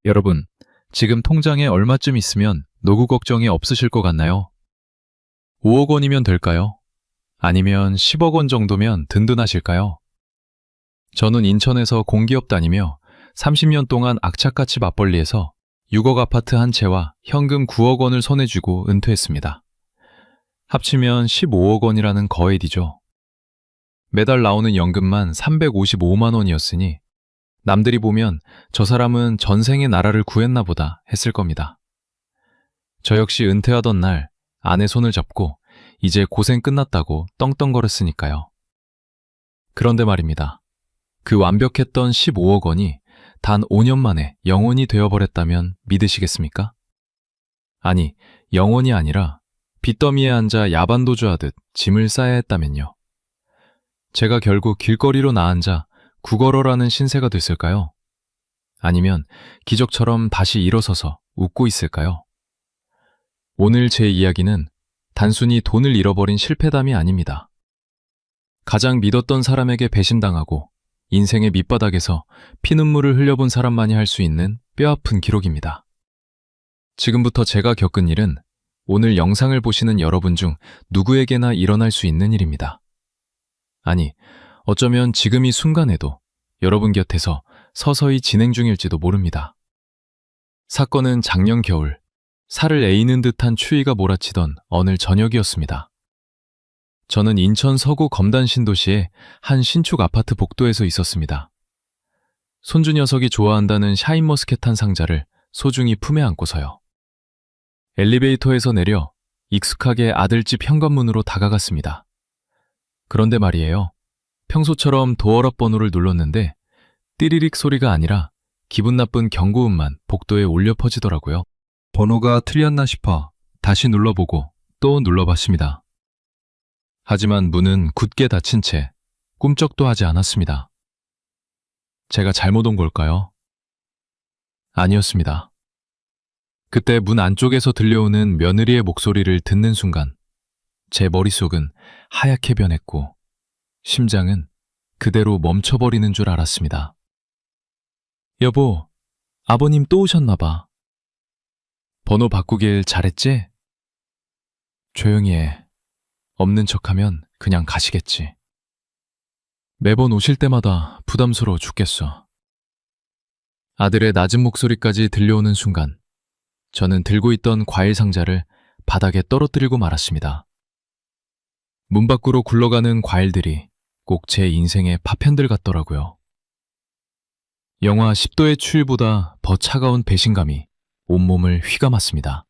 여러분, 지금 통장에 얼마쯤 있으면 노후 걱정이 없으실 것 같나요? 5억 원이면 될까요? 아니면 10억 원 정도면 든든하실까요? 저는 인천에서 공기업 다니며 30년 동안 악착같이 맞벌이해서 6억 아파트 한 채와 현금 9억 원을 손에 쥐고 은퇴했습니다. 합치면 15억 원이라는 거액이죠. 매달 나오는 연금만 355만 원이었으니 남들이 보면 저 사람은 전생에 나라를 구했나 보다 했을 겁니다. 저 역시 은퇴하던 날 아내 손을 잡고 이제 고생 끝났다고 떵떵거렸으니까요. 그런데 말입니다. 그 완벽했던 15억 원이 단 5년 만에 영원이 되어버렸다면 믿으시겠습니까? 아니, 영원이 아니라 빚더미에 앉아 야반도주하듯 짐을 싸야 했다면요. 제가 결국 길거리로 나앉아 구걸어라는 신세가 됐을까요? 아니면 기적처럼 다시 일어서서 웃고 있을까요? 오늘 제 이야기는 단순히 돈을 잃어버린 실패담이 아닙니다. 가장 믿었던 사람에게 배신당하고 인생의 밑바닥에서 피눈물을 흘려본 사람만이 할 수 있는 뼈아픈 기록입니다. 지금부터 제가 겪은 일은 오늘 영상을 보시는 여러분 중 누구에게나 일어날 수 있는 일입니다. 아니, 어쩌면 지금 이 순간에도 여러분 곁에서 서서히 진행 중일지도 모릅니다. 사건은 작년 겨울, 살을 에이는 듯한 추위가 몰아치던 어느 저녁이었습니다. 저는 인천 서구 검단 신도시의 한 신축 아파트 복도에서 있었습니다. 손주 녀석이 좋아한다는 샤인머스켓 한 상자를 소중히 품에 안고서요. 엘리베이터에서 내려 익숙하게 아들집 현관문으로 다가갔습니다. 그런데 말이에요. 평소처럼 도어락 번호를 눌렀는데 띠리릭 소리가 아니라 기분 나쁜 경고음만 복도에 울려 퍼지더라고요. 번호가 틀렸나 싶어 다시 눌러보고 또 눌러봤습니다. 하지만 문은 굳게 닫힌 채 꿈쩍도 하지 않았습니다. 제가 잘못 온 걸까요? 아니었습니다. 그때 문 안쪽에서 들려오는 며느리의 목소리를 듣는 순간 제 머릿속은 하얗게 변했고 심장은 그대로 멈춰버리는 줄 알았습니다. 여보, 아버님 또 오셨나 봐. 번호 바꾸길 잘했지? 조용히 해. 없는 척하면 그냥 가시겠지. 매번 오실 때마다 부담스러워 죽겠어. 아들의 낮은 목소리까지 들려오는 순간 저는 들고 있던 과일 상자를 바닥에 떨어뜨리고 말았습니다. 문 밖으로 굴러가는 과일들이 꼭 제 인생의 파편들 같더라고요. 영하 10도의 추위보다 더 차가운 배신감이 온몸을 휘감았습니다.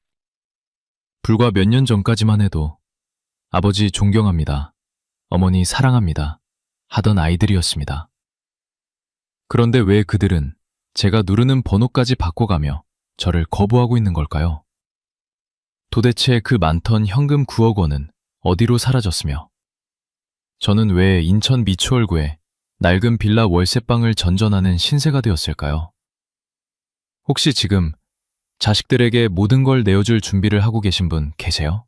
불과 몇 년 전까지만 해도 아버지 존경합니다. 어머니 사랑합니다. 하던 아이들이었습니다. 그런데 왜 그들은 제가 누르는 번호까지 바꿔가며 저를 거부하고 있는 걸까요? 도대체 그 많던 현금 9억 원은 어디로 사라졌으며 저는 왜 인천 미추홀구에 낡은 빌라 월세방을 전전하는 신세가 되었을까요? 혹시 지금 자식들에게 모든 걸 내어줄 준비를 하고 계신 분 계세요?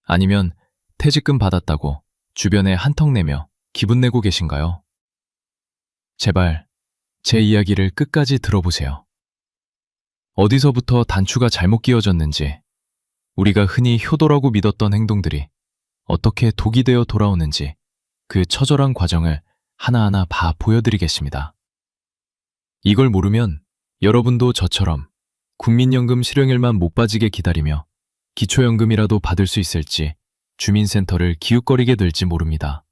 아니면 퇴직금 받았다고 주변에 한턱 내며 기분 내고 계신가요? 제발 제 이야기를 끝까지 들어보세요. 어디서부터 단추가 잘못 끼워졌는지, 우리가 흔히 효도라고 믿었던 행동들이 어떻게 독이 되어 돌아오는지 그 처절한 과정을 하나하나 봐 보여드리겠습니다. 이걸 모르면 여러분도 저처럼 국민연금 실행일만 못 빠지게 기다리며 기초연금이라도 받을 수 있을지 주민센터를 기웃거리게 될지 모릅니다.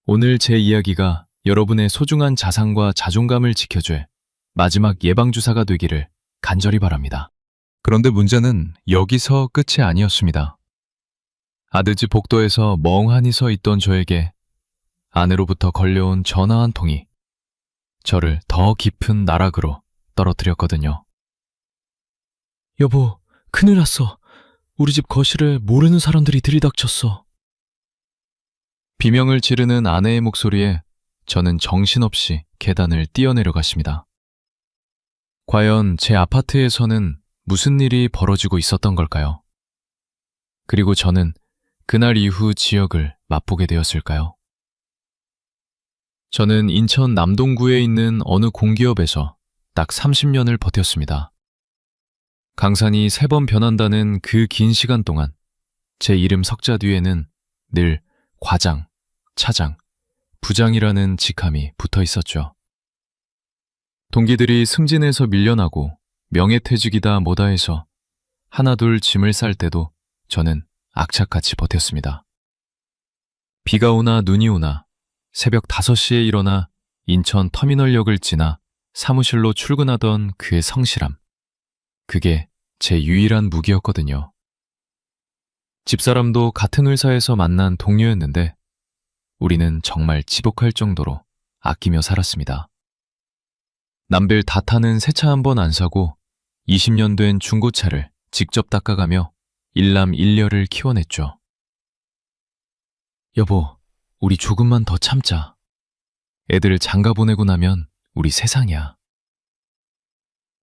오늘 제 이야기가 여러분의 소중한 자산과 자존감을 지켜줄 마지막 예방주사가 되기를 간절히 바랍니다. 그런데 문제는 여기서 끝이 아니었습니다. 아들집 복도에서 멍하니 서 있던 저에게 아내로부터 걸려온 전화 한 통이 저를 더 깊은 나락으로 떨어뜨렸거든요. 여보, 큰일 났어. 우리 집 거실을 모르는 사람들이 들이닥쳤어. 비명을 지르는 아내의 목소리에 저는 정신없이 계단을 뛰어내려갔습니다. 과연 제 아파트에서는 무슨 일이 벌어지고 있었던 걸까요? 그리고 저는 그날 이후 지역을 맛보게 되었을까요? 저는 인천 남동구에 있는 어느 공기업에서 딱 30년을 버텼습니다. 강산이 3번 변한다는 그 긴 시간 동안 제 이름 석자 뒤에는 늘 과장, 차장, 부장이라는 직함이 붙어 있었죠. 동기들이 승진해서 밀려나고 명예퇴직이다 뭐다 해서 하나둘 짐을 쌀 때도 저는 악착같이 버텼습니다. 비가 오나 눈이 오나 새벽 5시에 일어나 인천 터미널역을 지나 사무실로 출근하던 그의 성실함. 그게 제 유일한 무기였거든요. 집사람도 같은 회사에서 만난 동료였는데 우리는 정말 지복할 정도로 아끼며 살았습니다. 남들 다 타는 새 차 한 번 안 사고 20년 된 중고차를 직접 닦아가며 일남일녀를 키워냈죠. 여보, 우리 조금만 더 참자. 애들 장가 보내고 나면 우리 세상이야.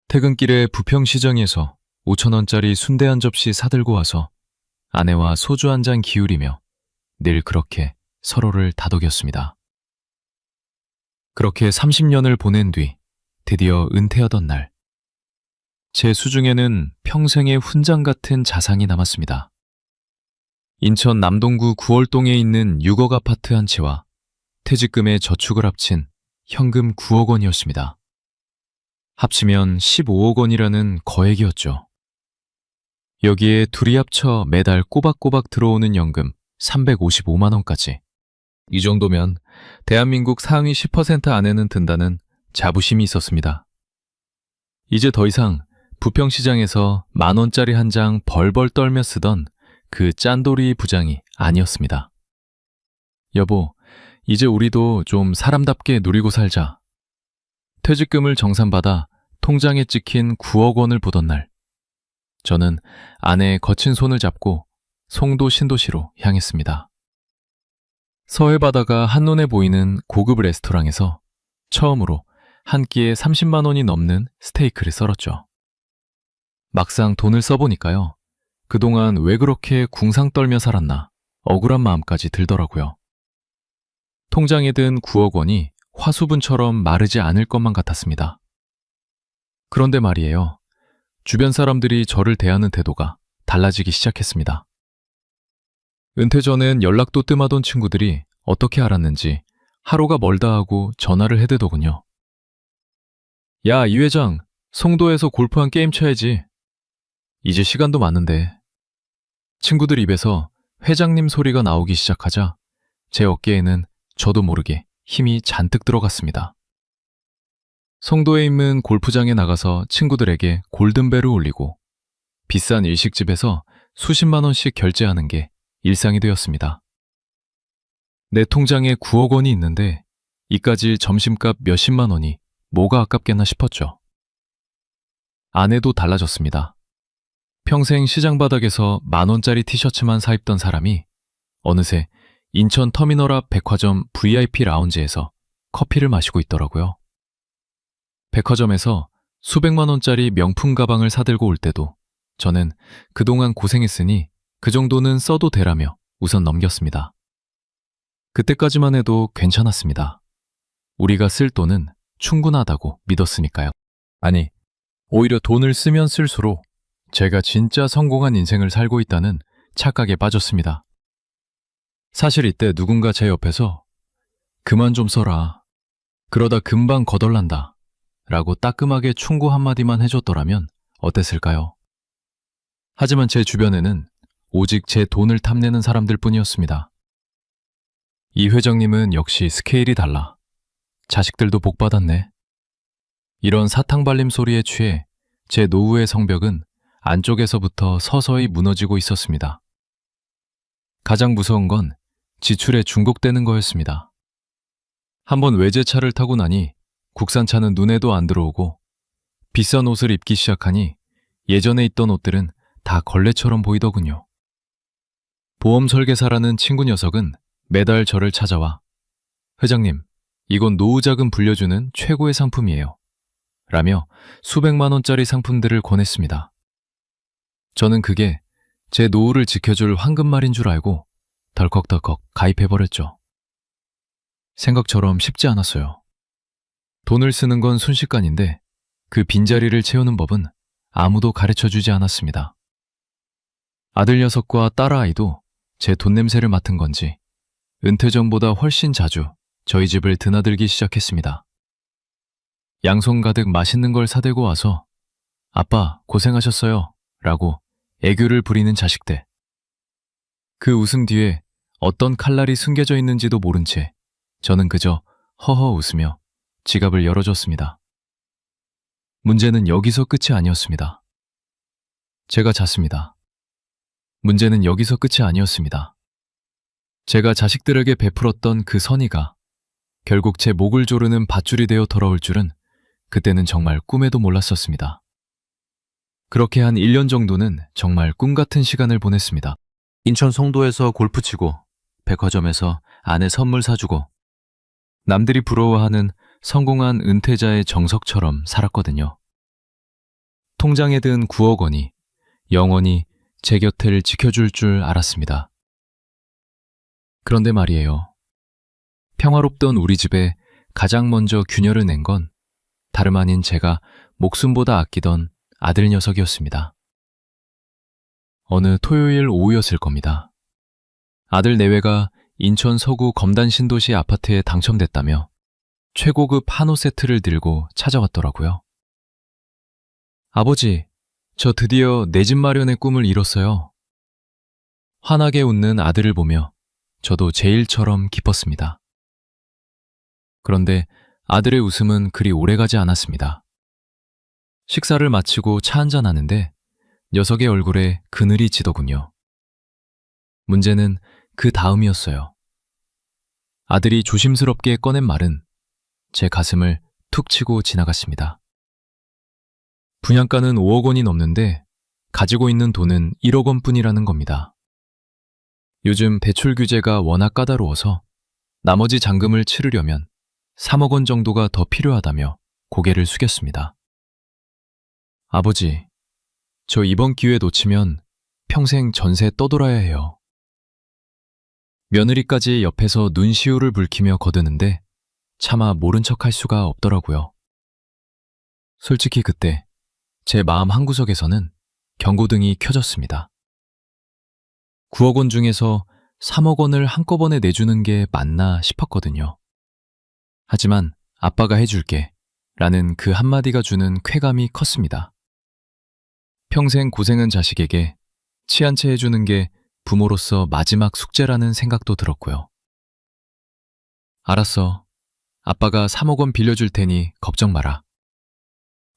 퇴근길에 부평시장에서 5,000원짜리 순대 한 접시 사들고 와서 아내와 소주 한 잔 기울이며 늘 그렇게 서로를 다독였습니다. 그렇게 30년을 보낸 뒤 드디어 은퇴하던 날, 제 수중에는 평생의 훈장 같은 자산이 남았습니다. 인천 남동구 구월동에 있는 6억 아파트 한 채와 퇴직금의 저축을 합친 현금 9억 원이었습니다. 합치면 15억 원이라는 거액이었죠. 여기에 둘이 합쳐 매달 꼬박꼬박 들어오는 연금 355만 원까지. 이 정도면 대한민국 상위 10% 안에는 든다는 자부심이 있었습니다. 이제 더 이상 부평시장에서 10,000원짜리 한 장 벌벌 떨며 쓰던 그 짠돌이 부장이 아니었습니다. 여보, 이제 우리도 좀 사람답게 누리고 살자. 퇴직금을 정산받아 통장에 찍힌 9억 원을 보던 날, 저는 아내의 거친 손을 잡고 송도 신도시로 향했습니다. 서해 바다가 한눈에 보이는 고급 레스토랑에서 처음으로 한 끼에 30만 원이 넘는 스테이크를 썰었죠. 막상 돈을 써보니까요, 그동안 왜 그렇게 궁상 떨며 살았나 억울한 마음까지 들더라고요. 통장에 든 9억 원이 화수분처럼 마르지 않을 것만 같았습니다. 그런데 말이에요. 주변 사람들이 저를 대하는 태도가 달라지기 시작했습니다. 은퇴 전엔 연락도 뜸하던 친구들이 어떻게 알았는지 하루가 멀다 하고 전화를 해대더군요. 야, 이 회장, 송도에서 골프 한 게임 쳐야지. 이제 시간도 많은데. 친구들 입에서 회장님 소리가 나오기 시작하자 제 어깨에는 저도 모르게 힘이 잔뜩 들어갔습니다. 송도에 있는 골프장에 나가서 친구들에게 골든벨을 울리고 비싼 일식집에서 수십만 원씩 결제하는 게 일상이 되었습니다. 내 통장에 9억 원이 있는데 이까지 점심값 몇십만 원이 뭐가 아깝겠나 싶었죠. 아내도 달라졌습니다. 평생 시장 바닥에서 10,000원짜리 티셔츠만 사입던 사람이 어느새 인천 터미널 앞 백화점 VIP 라운지에서 커피를 마시고 있더라고요. 백화점에서 수백만 원짜리 명품 가방을 사들고 올 때도 저는 그동안 고생했으니 그 정도는 써도 되라며 우선 넘겼습니다. 그때까지만 해도 괜찮았습니다. 우리가 쓸 돈은 충분하다고 믿었으니까요. 아니, 오히려 돈을 쓰면 쓸수록 제가 진짜 성공한 인생을 살고 있다는 착각에 빠졌습니다. 사실 이때 누군가 제 옆에서 그만 좀 써라. 그러다 금방 거덜난다. 라고 따끔하게 충고 한마디만 해줬더라면 어땠을까요? 하지만 제 주변에는 오직 제 돈을 탐내는 사람들 뿐이었습니다. 이 회장님은 역시 스케일이 달라. 자식들도 복 받았네. 이런 사탕발림 소리에 취해 제 노후의 성벽은 안쪽에서부터 서서히 무너지고 있었습니다. 가장 무서운 건 지출에 중독되는 거였습니다. 한번 외제차를 타고 나니 국산차는 눈에도 안 들어오고 비싼 옷을 입기 시작하니 예전에 있던 옷들은 다 걸레처럼 보이더군요. 보험 설계사라는 친구 녀석은 매달 저를 찾아와 회장님, 이건 노후자금 불려주는 최고의 상품이에요. 라며 수백만 원짜리 상품들을 권했습니다. 저는 그게 제 노후를 지켜줄 황금말인 줄 알고 덜컥덜컥 가입해버렸죠. 생각처럼 쉽지 않았어요. 돈을 쓰는 건 순식간인데 그 빈자리를 채우는 법은 아무도 가르쳐 주지 않았습니다. 아들 녀석과 딸아이도 제 돈 냄새를 맡은 건지 은퇴 전보다 훨씬 자주 저희 집을 드나들기 시작했습니다. 양손 가득 맛있는 걸 사들고 와서 아빠 고생하셨어요 라고 애교를 부리는 자식들. 그 웃음 뒤에 어떤 칼날이 숨겨져 있는지도 모른 채 저는 그저 허허 웃으며 지갑을 열어줬습니다. 문제는 여기서 끝이 아니었습니다. 제가 잤습니다. 문제는 여기서 끝이 아니었습니다. 제가 자식들에게 베풀었던 그 선의가 결국 제 목을 조르는 밧줄이 되어 돌아올 줄은 그때는 정말 꿈에도 몰랐었습니다. 그렇게 한 1년 정도는 정말 꿈 같은 시간을 보냈습니다. 인천 송도에서 골프 치고 백화점에서 아내 선물 사주고 남들이 부러워하는 성공한 은퇴자의 정석처럼 살았거든요. 통장에 든 9억 원이 영원히 제 곁을 지켜줄 줄 알았습니다. 그런데 말이에요. 평화롭던 우리 집에 가장 먼저 균열을 낸 건 다름 아닌 제가 목숨보다 아끼던 아들 녀석이었습니다. 어느 토요일 오후였을 겁니다. 아들 내외가 인천 서구 검단 신도시 아파트에 당첨됐다며 최고급 한우 세트를 들고 찾아왔더라고요. 아버지, 저 드디어 내 집 마련의 꿈을 이뤘어요. 환하게 웃는 아들을 보며 저도 제 일처럼 기뻤습니다. 그런데 아들의 웃음은 그리 오래가지 않았습니다. 식사를 마치고 차 한잔 하는데 녀석의 얼굴에 그늘이 지더군요. 문제는 그 다음이었어요. 아들이 조심스럽게 꺼낸 말은 제 가슴을 툭 치고 지나갔습니다. 분양가는 5억 원이 넘는데 가지고 있는 돈은 1억 원뿐이라는 겁니다. 요즘 대출 규제가 워낙 까다로워서 나머지 잔금을 치르려면 3억 원 정도가 더 필요하다며 고개를 숙였습니다. 아버지, 저 이번 기회 놓치면 평생 전세 떠돌아야 해요. 며느리까지 옆에서 눈시울을 붉히며 거드는데 차마 모른 척 할 수가 없더라고요. 솔직히 그때 제 마음 한구석에서는 경고등이 켜졌습니다. 9억 원 중에서 3억 원을 한꺼번에 내주는 게 맞나 싶었거든요. 하지만 아빠가 해줄게 라는 그 한마디가 주는 쾌감이 컸습니다. 평생 고생한 자식에게 치 한 채 해주는 게 부모로서 마지막 숙제라는 생각도 들었고요. 알았어. 아빠가 3억 원 빌려줄 테니 걱정 마라.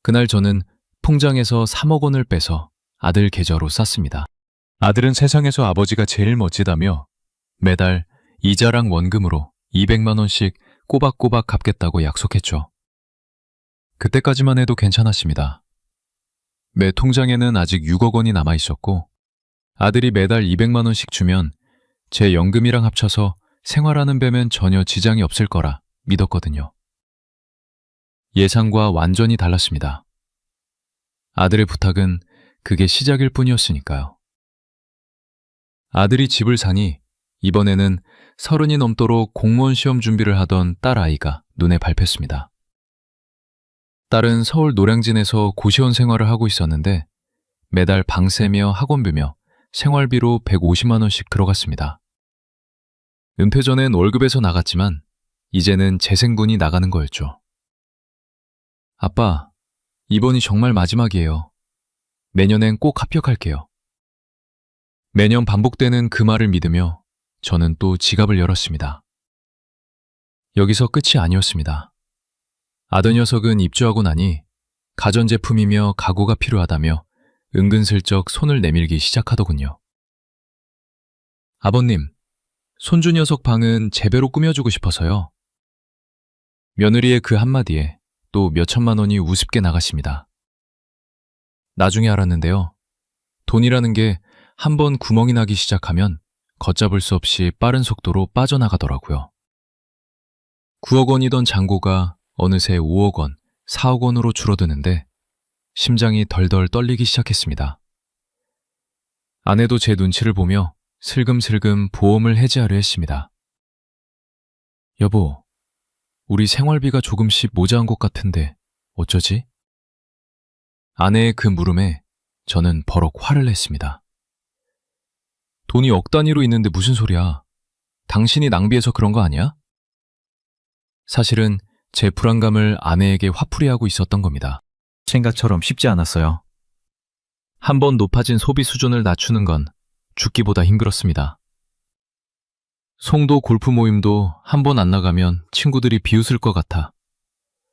그날 저는 통장에서 3억 원을 빼서 아들 계좌로 쌌습니다. 아들은 세상에서 아버지가 제일 멋지다며 매달 이자랑 원금으로 200만 원씩 꼬박꼬박 갚겠다고 약속했죠. 그때까지만 해도 괜찮았습니다. 매 통장에는 아직 6억 원이 남아 있었고 아들이 매달 200만 원씩 주면 제 연금이랑 합쳐서 생활하는 뱀엔 전혀 지장이 없을 거라 믿었거든요. 예상과 완전히 달랐습니다. 아들의 부탁은 그게 시작일 뿐이었으니까요. 아들이 집을 사니 이번에는 30이 넘도록 공무원 시험 준비를 하던 딸아이가 눈에 밟혔습니다. 딸은 서울 노량진에서 고시원 생활을 하고 있었는데 매달 방세며 학원비며 생활비로 150만 원씩 들어갔습니다. 은퇴 전엔 월급에서 나갔지만 이제는 재생분이 나가는 거였죠. 아빠, 이번이 정말 마지막이에요. 내년엔 꼭 합격할게요. 매년 반복되는 그 말을 믿으며 저는 또 지갑을 열었습니다. 여기서 끝이 아니었습니다. 아들 녀석은 입주하고 나니 가전제품이며 가구가 필요하다며 은근슬쩍 손을 내밀기 시작하더군요. 아버님, 손주 녀석 방은 제배로 꾸며주고 싶어서요. 며느리의 그 한마디에 또 몇천만 원이 우습게 나갔습니다. 나중에 알았는데요. 돈이라는 게 한 번 구멍이 나기 시작하면 걷잡을 수 없이 빠른 속도로 빠져나가더라고요. 9억 원이던 잔고가 어느새 5억 원, 4억 원으로 줄어드는데 심장이 덜덜 떨리기 시작했습니다. 아내도 제 눈치를 보며 슬금슬금 보험을 해지하려 했습니다. 여보, 우리 생활비가 조금씩 모자란 것 같은데 어쩌지? 아내의 그 물음에 저는 버럭 화를 냈습니다. 돈이 억 단위로 있는데 무슨 소리야? 당신이 낭비해서 그런 거 아니야? 사실은 제 불안감을 아내에게 화풀이하고 있었던 겁니다. 생각처럼 쉽지 않았어요. 한번 높아진 소비 수준을 낮추는 건 죽기보다 힘들었습니다. 송도 골프 모임도 한 번 안 나가면 친구들이 비웃을 것 같아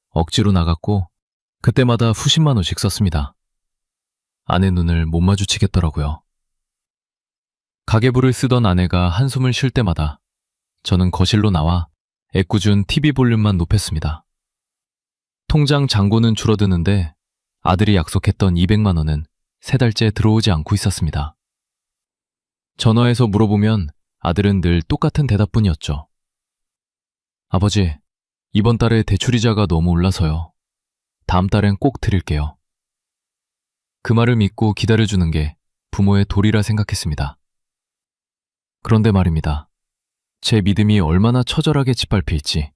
억지로 나갔고 그때마다 수십만 원씩 썼습니다. 아내 눈을 못 마주치겠더라고요. 가계부를 쓰던 아내가 한숨을 쉴 때마다 저는 거실로 나와 애꿎은 TV 볼륨만 높였습니다. 통장 잔고는 줄어드는데 아들이 약속했던 200만 원은 3달째 들어오지 않고 있었습니다. 전화해서 물어보면 아들은 늘 똑같은 대답뿐이었죠. 아버지, 이번 달에 대출이자가 너무 올라서요. 다음 달엔 꼭 드릴게요. 그 말을 믿고 기다려주는 게 부모의 도리라 생각했습니다. 그런데 말입니다. 제 믿음이 얼마나 처절하게 짓밟힐지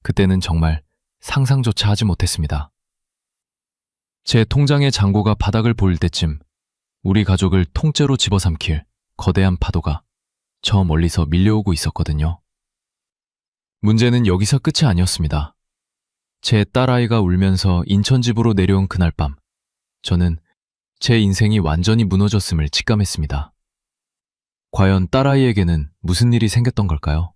그때는 정말 상상조차 하지 못했습니다. 제 통장의 잔고가 바닥을 보일 때쯤 우리 가족을 통째로 집어삼킬 거대한 파도가 저 멀리서 밀려오고 있었거든요. 문제는 여기서 끝이 아니었습니다. 제 딸아이가 울면서 인천집으로 내려온 그날 밤, 저는 제 인생이 완전히 무너졌음을 직감했습니다. 과연 딸아이에게는 무슨 일이 생겼던 걸까요?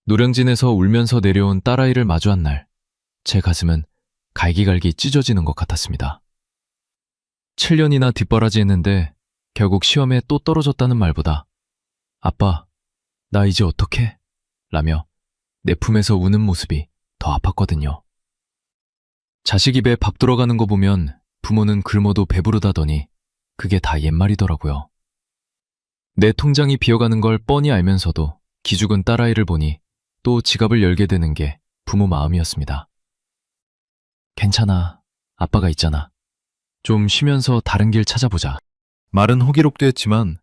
노량진에서 울면서 내려온 딸아이를 마주한 날, 제 가슴은 갈기갈기 찢어지는 것 같았습니다. 7년이나 뒷바라지했는데 결국 시험에 또 떨어졌다는 말보다 아빠, 나 이제 어떡해? 라며 내 품에서 우는 모습이 더 아팠거든요. 자식 입에 밥 들어가는 거 보면 부모는 굶어도 배부르다더니 그게 다 옛말이더라고요. 내 통장이 비어가는 걸 뻔히 알면서도 기죽은 딸아이를 보니 또 지갑을 열게 되는 게 부모 마음이었습니다. 괜찮아, 아빠가 있잖아. 좀 쉬면서 다른 길 찾아보자. 말은 호기롭게 했지만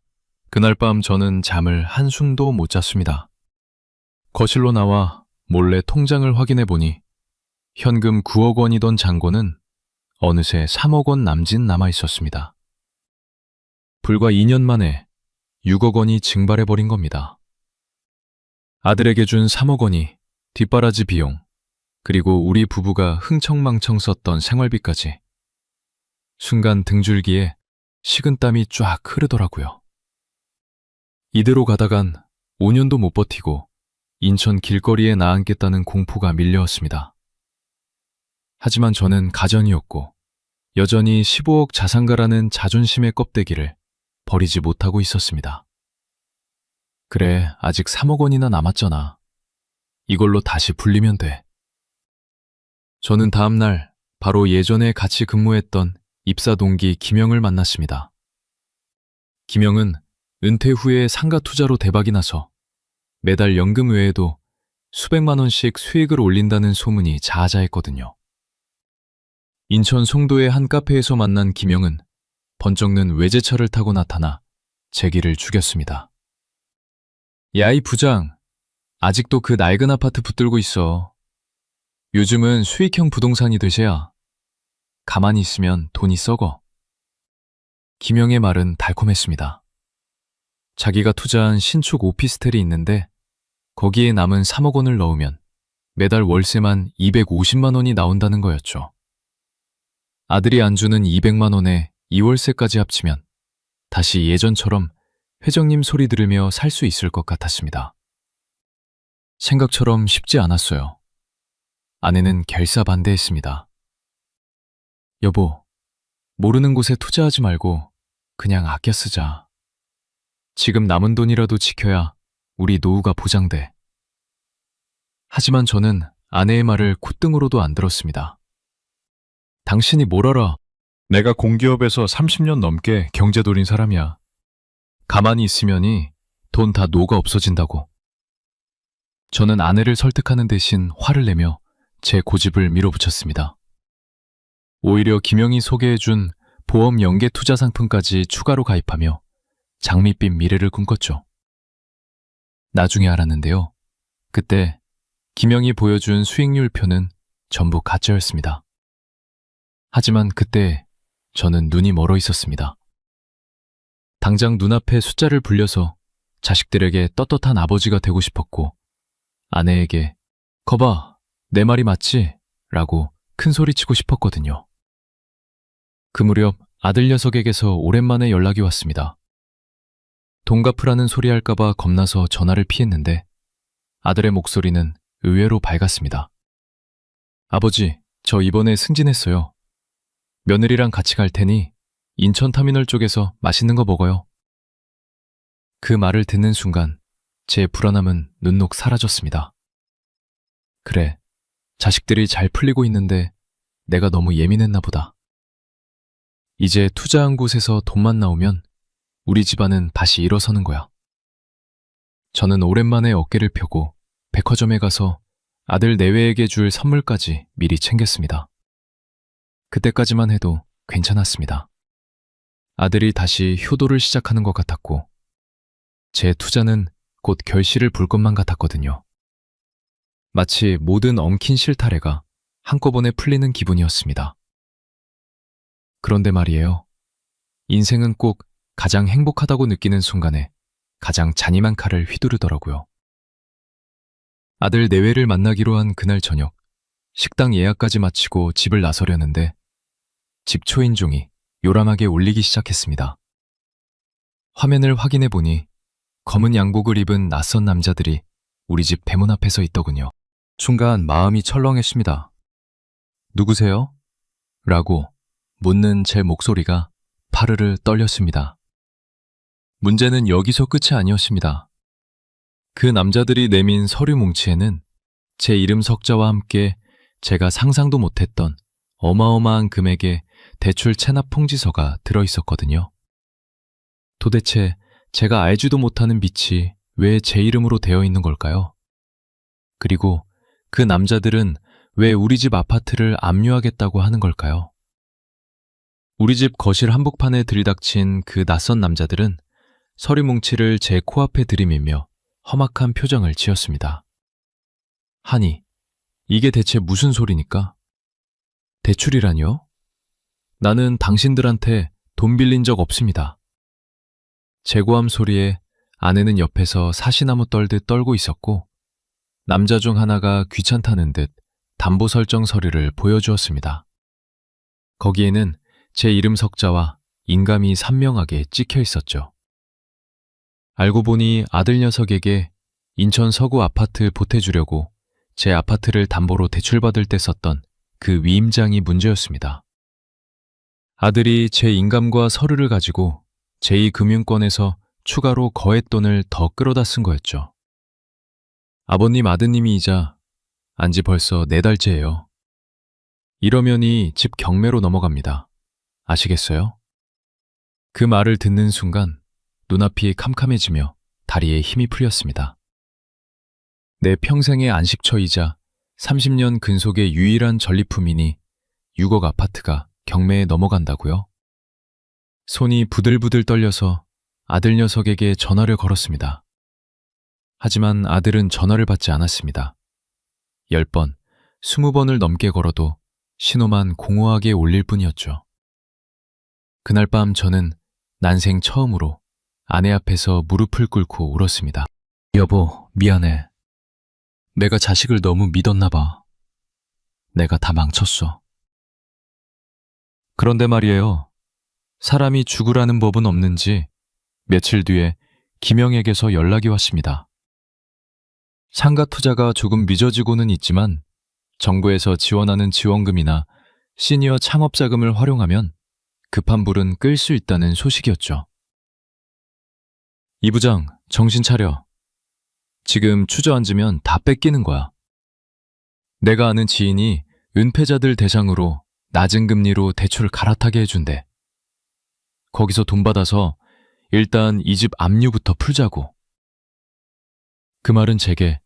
그날 밤 저는 잠을 한숨도 못 잤습니다. 거실로 나와 몰래 통장을 확인해 보니 현금 9억 원이던 잔고는 어느새 3억 원 남짓 남아 있었습니다. 불과 2년 만에 6억 원이 증발해버린 겁니다. 아들에게 준 3억 원이 뒷바라지 비용, 그리고 우리 부부가 흥청망청 썼던 생활비까지. 순간 등줄기에 식은땀이 쫙 흐르더라고요. 이대로 가다간 5년도 못 버티고 인천 길거리에 나앉겠다는 공포가 밀려왔습니다. 하지만 저는 가전이었고 여전히 15억 자산가라는 자존심의 껍데기를 버리지 못하고 있었습니다. 그래, 아직 3억 원이나 남았잖아. 이걸로 다시 불리면 돼. 저는 다음 날 바로 예전에 같이 근무했던 입사 동기 김영을 만났습니다. 김영은 은퇴 후에 상가 투자로 대박이 나서 매달 연금 외에도 수백만 원씩 수익을 올린다는 소문이 자자했거든요. 인천 송도의 한 카페에서 만난 김영은 번쩍는 외제차를 타고 나타나 제 길을 죽였습니다. 야, 이 부장, 아직도 그 낡은 아파트 붙들고 있어. 요즘은 수익형 부동산이 대세야. 가만히 있으면 돈이 썩어. 김영의 말은 달콤했습니다. 자기가 투자한 신축 오피스텔이 있는데 거기에 남은 3억 원을 넣으면 매달 월세만 250만 원이 나온다는 거였죠. 아들이 안 주는 200만 원에 2월세까지 합치면 다시 예전처럼 회장님 소리 들으며 살 수 있을 것 같았습니다. 생각처럼 쉽지 않았어요. 아내는 결사반대했습니다. 여보, 모르는 곳에 투자하지 말고 그냥 아껴 쓰자. 지금 남은 돈이라도 지켜야 우리 노후가 보장돼. 하지만 저는 아내의 말을 콧등으로도 안 들었습니다. 당신이 뭘 알아? 내가 공기업에서 30년 넘게 경제 돌린 사람이야. 가만히 있으면이 돈 다 녹아 없어진다고. 저는 아내를 설득하는 대신 화를 내며 제 고집을 밀어붙였습니다. 오히려 김영이 소개해준 보험 연계 투자 상품까지 추가로 가입하며 장밋빛 미래를 꿈꿨죠. 나중에 알았는데요. 그때 김영이 보여준 수익률 표는 전부 가짜였습니다. 하지만 그때 저는 눈이 멀어 있었습니다. 당장 눈앞에 숫자를 불려서 자식들에게 떳떳한 아버지가 되고 싶었고, 아내에게 거봐, 내 말이 맞지? 라고 큰 소리치고 싶었거든요. 그 무렵 아들 녀석에게서 오랜만에 연락이 왔습니다. 돈 갚으라는 소리 할까봐 겁나서 전화를 피했는데 아들의 목소리는 의외로 밝았습니다. 아버지, 저 이번에 승진했어요. 며느리랑 같이 갈 테니 인천터미널 쪽에서 맛있는 거 먹어요. 그 말을 듣는 순간 제 불안함은 눈녹 사라졌습니다. 그래, 자식들이 잘 풀리고 있는데 내가 너무 예민했나 보다. 이제 투자한 곳에서 돈만 나오면 우리 집안은 다시 일어서는 거야. 저는 오랜만에 어깨를 펴고 백화점에 가서 아들 내외에게 줄 선물까지 미리 챙겼습니다. 그때까지만 해도 괜찮았습니다. 아들이 다시 효도를 시작하는 것 같았고, 제 투자는 곧 결실을 볼 것만 같았거든요. 마치 모든 엉킨 실타래가 한꺼번에 풀리는 기분이었습니다. 그런데 말이에요. 인생은 꼭 가장 행복하다고 느끼는 순간에 가장 잔인한 칼을 휘두르더라고요. 아들 내외를 만나기로 한 그날 저녁, 식당 예약까지 마치고 집을 나서려는데 집 초인종이 요란하게 울리기 시작했습니다. 화면을 확인해 보니 검은 양복을 입은 낯선 남자들이 우리 집 대문 앞에 서 있더군요. 순간 마음이 철렁했습니다. 누구세요? 라고 묻는 제 목소리가 파르르 떨렸습니다. 문제는 여기서 끝이 아니었습니다. 그 남자들이 내민 서류 뭉치에는 제 이름 석자와 함께 제가 상상도 못했던 어마어마한 금액의 대출 체납 통지서가 들어있었거든요. 도대체 제가 알지도 못하는 빚이 왜 제 이름으로 되어 있는 걸까요? 그리고 그 남자들은 왜 우리 집 아파트를 압류하겠다고 하는 걸까요? 우리 집 거실 한복판에 들이닥친 그 낯선 남자들은 서류 뭉치를 제 코앞에 들이밀며 험악한 표정을 지었습니다. 하니, 이게 대체 무슨 소리니까? 대출이라뇨? 나는 당신들한테 돈 빌린 적 없습니다. 재고함 소리에 아내는 옆에서 사시나무 떨듯 떨고 있었고, 남자 중 하나가 귀찮다는 듯 담보 설정 서류를 보여주었습니다. 거기에는 제 이름 석자와 인감이 선명하게 찍혀 있었죠. 알고 보니 아들 녀석에게 인천 서구 아파트 보태주려고 제 아파트를 담보로 대출받을 때 썼던 그 위임장이 문제였습니다. 아들이 제 인감과 서류를 가지고 제2금융권에서 추가로 거액돈을 더 끌어다 쓴 거였죠. 아버님 아드님이자 안지 벌써 4달째예요. 이러면이 집 경매로 넘어갑니다. 아시겠어요? 그 말을 듣는 순간 눈앞이 캄캄해지며 다리에 힘이 풀렸습니다. 내 평생의 안식처이자 30년 근속의 유일한 전리품이니 6억 아파트가 경매에 넘어간다고요? 손이 부들부들 떨려서 아들 녀석에게 전화를 걸었습니다. 하지만 아들은 전화를 받지 않았습니다. 10번, 20번을 넘게 걸어도 신호만 공허하게 울릴 뿐이었죠. 그날 밤 저는 난생 처음으로 아내 앞에서 무릎을 꿇고 울었습니다. 여보, 미안해. 내가 자식을 너무 믿었나 봐. 내가 다 망쳤어. 그런데 말이에요. 사람이 죽으라는 법은 없는지 며칠 뒤에 김영에게서 연락이 왔습니다. 상가 투자가 조금 늦어지고는 있지만 정부에서 지원하는 지원금이나 시니어 창업 자금을 활용하면 급한 불은 끌 수 있다는 소식이었죠. 이 부장, 정신 차려. 지금 주저앉으면 다 뺏기는 거야. 내가 아는 지인이 은폐자들 대상으로 낮은 금리로 대출을 갈아타게 해준대. 거기서 돈 받아서 일단 이 집 압류부터 풀자고. 그 말은 제게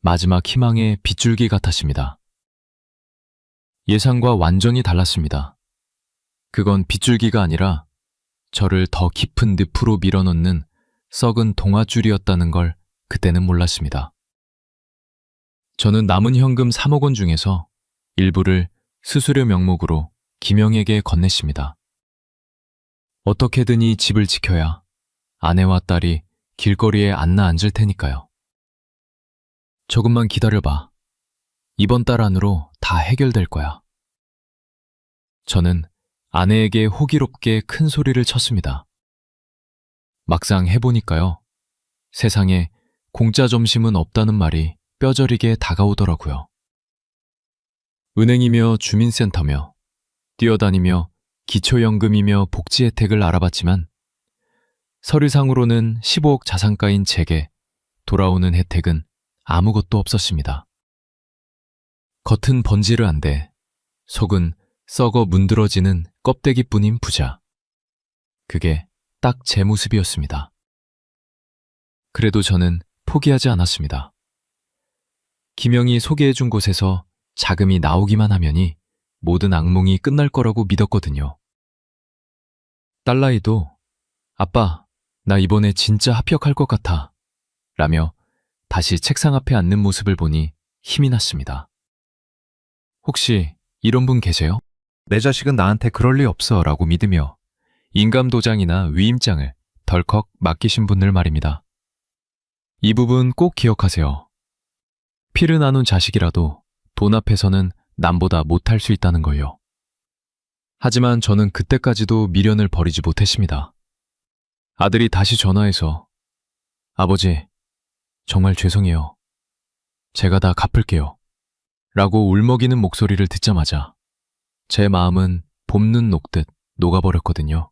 마지막 희망의 빗줄기 같았습니다. 예상과 완전히 달랐습니다. 그건 빗줄기가 아니라 저를 더 깊은 늪으로 밀어넣는 썩은 동아줄이었다는 걸 그때는 몰랐습니다. 저는 남은 현금 3억 원 중에서 일부를 수수료 명목으로 김영에게 건넸습니다. 어떻게든 이 집을 지켜야 아내와 딸이 길거리에 앉나 앉을 테니까요. 조금만 기다려봐. 이번 달 안으로 다 해결될 거야. 저는 아내에게 호기롭게 큰 소리를 쳤습니다. 막상 해보니까요. 세상에 공짜 점심은 없다는 말이 뼈저리게 다가오더라고요. 은행이며 주민센터며 뛰어다니며 기초연금이며 복지 혜택을 알아봤지만 서류상으로는 15억 자산가인 제게 돌아오는 혜택은 아무것도 없었습니다. 겉은 번지르 한데 속은 썩어 문드러지는 껍데기뿐인 부자. 그게 딱 제 모습이었습니다. 그래도 저는 포기하지 않았습니다. 김영이 소개해준 곳에서 자금이 나오기만 하면이 모든 악몽이 끝날 거라고 믿었거든요. 딸라이도 아빠, 나 이번에 진짜 합격할 것 같아 라며 다시 책상 앞에 앉는 모습을 보니 힘이 났습니다. 혹시 이런 분 계세요? 내 자식은 나한테 그럴 리 없어 라고 믿으며 인감도장이나 위임장을 덜컥 맡기신 분들 말입니다. 이 부분 꼭 기억하세요. 피를 나눈 자식이라도 돈 앞에서는 남보다 못할 수 있다는 걸요. 하지만 저는 그때까지도 미련을 버리지 못했습니다. 아들이 다시 전화해서 아버지, 정말 죄송해요. 제가 다 갚을게요. 라고 울먹이는 목소리를 듣자마자 제 마음은 봄눈 녹듯 녹아버렸거든요.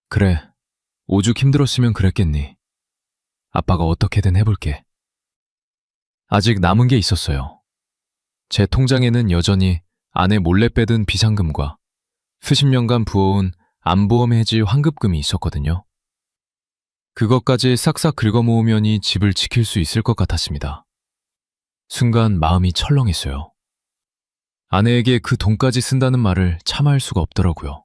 그래, 오죽 힘들었으면 그랬겠니. 아빠가 어떻게든 해볼게. 아직 남은 게 있었어요. 제 통장에는 여전히 아내 몰래 빼든 비상금과 수십 년간 부어온 암보험 해지 환급금이 있었거든요. 그것까지 싹싹 긁어모으면이 집을 지킬 수 있을 것 같았습니다. 순간 마음이 철렁했어요. 아내에게 그 돈까지 쓴다는 말을 참아할 수가 없더라고요.